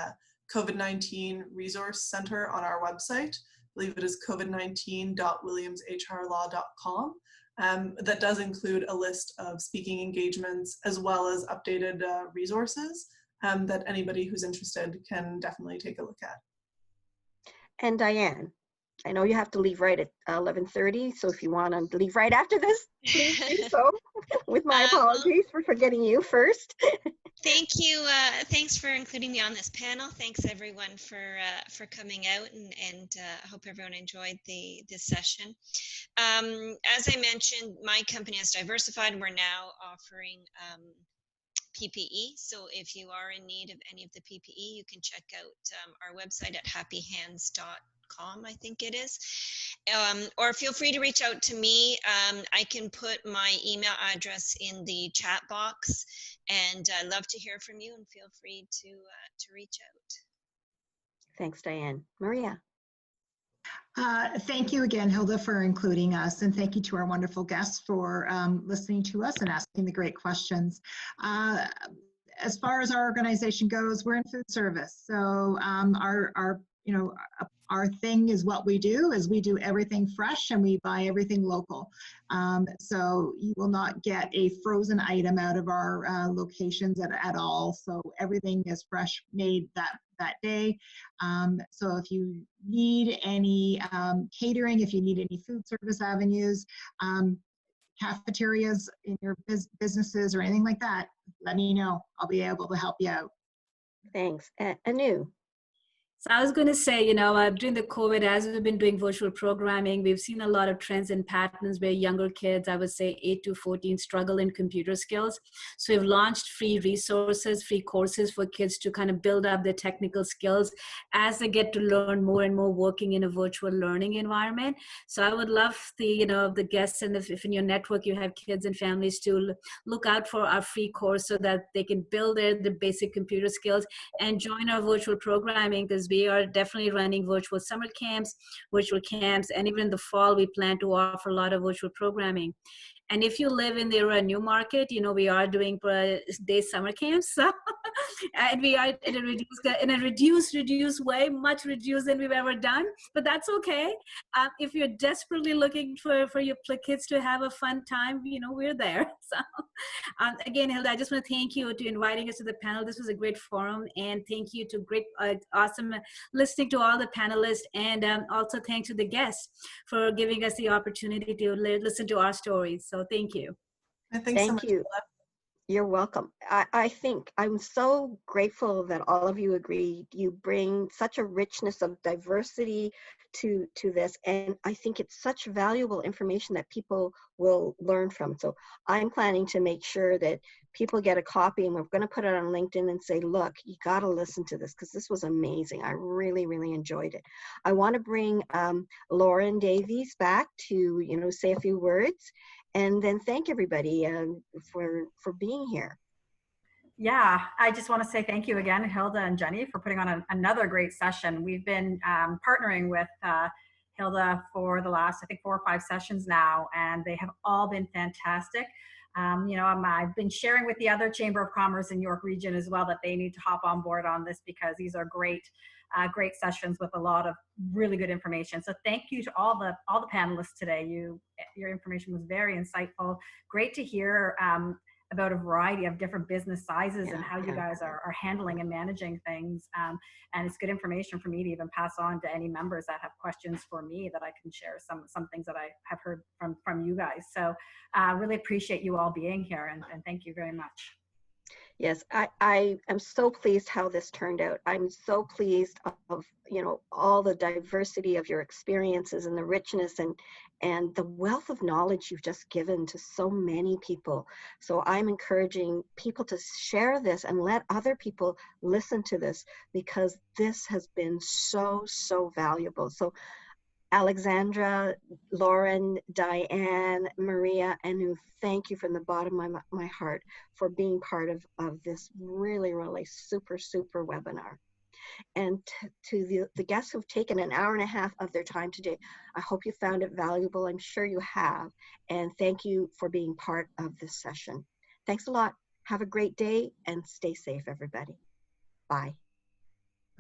S2: COVID-19 resource center on our website. I believe it is covid19.williamshrlaw.com. That does include a list of speaking engagements as well as updated resources that anybody who's interested can definitely take a look at.
S1: And Diane, I know you have to leave right at 11:30, so if you want to leave right after this, please do so. With my apologies for forgetting you first.
S7: Thank you. Thanks for including me on this panel. Thanks everyone for coming out, and I hope everyone enjoyed this session. As I mentioned, my company has diversified. We're now offering PPE. So if you are in need of any of the PPE, you can check out our website at happyhands.com, I think it is. Or feel free to reach out to me. I can put my email address in the chat box, and I'd love to hear from you, and feel free to reach out.
S1: Thanks, Diane. Maria.
S4: Thank you again, Hilda, for including us, and thank you to our wonderful guests for listening to us and asking the great questions. As far as our organization goes, we're in food service, so our thing is what we do is we do everything fresh and we buy everything local. So you will not get a frozen item out of our locations at all. So everything is fresh, made that day. So if you need any catering, if you need any food service avenues, cafeterias in your businesses or anything like that, let me know. I'll be able to help you out.
S1: Thanks. Anu.
S5: So I was going to say, during the COVID, as we've been doing virtual programming, we've seen a lot of trends and patterns where younger kids, I would say 8 to 14, struggle in computer skills. So we've launched free resources, free courses for kids to kind of build up their technical skills as they get to learn more and more working in a virtual learning environment. So I would love the guests, and if in your network you have kids and families, to look out for our free course so that they can build the basic computer skills and join our virtual programming, because we are definitely running virtual summer camps, and even in the fall, we plan to offer a lot of virtual programming. And if you live in the New Market, we are doing day summer camps. So, and we are in a reduced way, much reduced than we've ever done, but that's okay. If you're desperately looking for your kids to have a fun time, we're there. So again, Hilda, I just want to thank you to inviting us to the panel. This was a great forum, and thank you to awesome listening to all the panelists, and also thanks to the guests for giving us the opportunity to listen to our stories. So thank you.
S2: Thanks so much.
S1: Thank you. You're welcome. I think I'm so grateful that all of you agreed. You bring such a richness of diversity to this, and I think it's such valuable information that people will learn from. So I'm planning to make sure that people get a copy, and we're going to put it on LinkedIn and say, look, you got to listen to this, because this was amazing. I really, really enjoyed it. I want to bring Lauren Davies back to say a few words, and then thank everybody for being here.
S8: Yeah, I just want to say thank you again, Hilda and Jenny, for putting on another great session. We've been partnering with Hilda for the last, I think, 4 or 5 sessions now, and they have all been fantastic. I've been sharing with the other Chamber of Commerce in York Region as well that they need to hop on board on this, because these are great sessions with a lot of really good information. So thank you to all the panelists today. Your information was very insightful. Great to hear about a variety of different business sizes and how you guys are handling and managing things. And it's good information for me to even pass on to any members that have questions for me, that I can share some things that I have heard from you guys. So really appreciate you all being here, and thank you very much.
S1: Yes, I am so pleased how this turned out. I'm so pleased of, all the diversity of your experiences and the richness and the wealth of knowledge you've just given to so many people. So I'm encouraging people to share this and let other people listen to this, because this has been so, so valuable. So Alexandra, Lauren, Diane, Maria, and thank you from the bottom of my heart for being part of this really, really super, super webinar. And to the guests who've taken an hour and a half of their time today, I hope you found it valuable. I'm sure you have. And thank you for being part of this session. Thanks a lot. Have a great day and stay safe, everybody. Bye.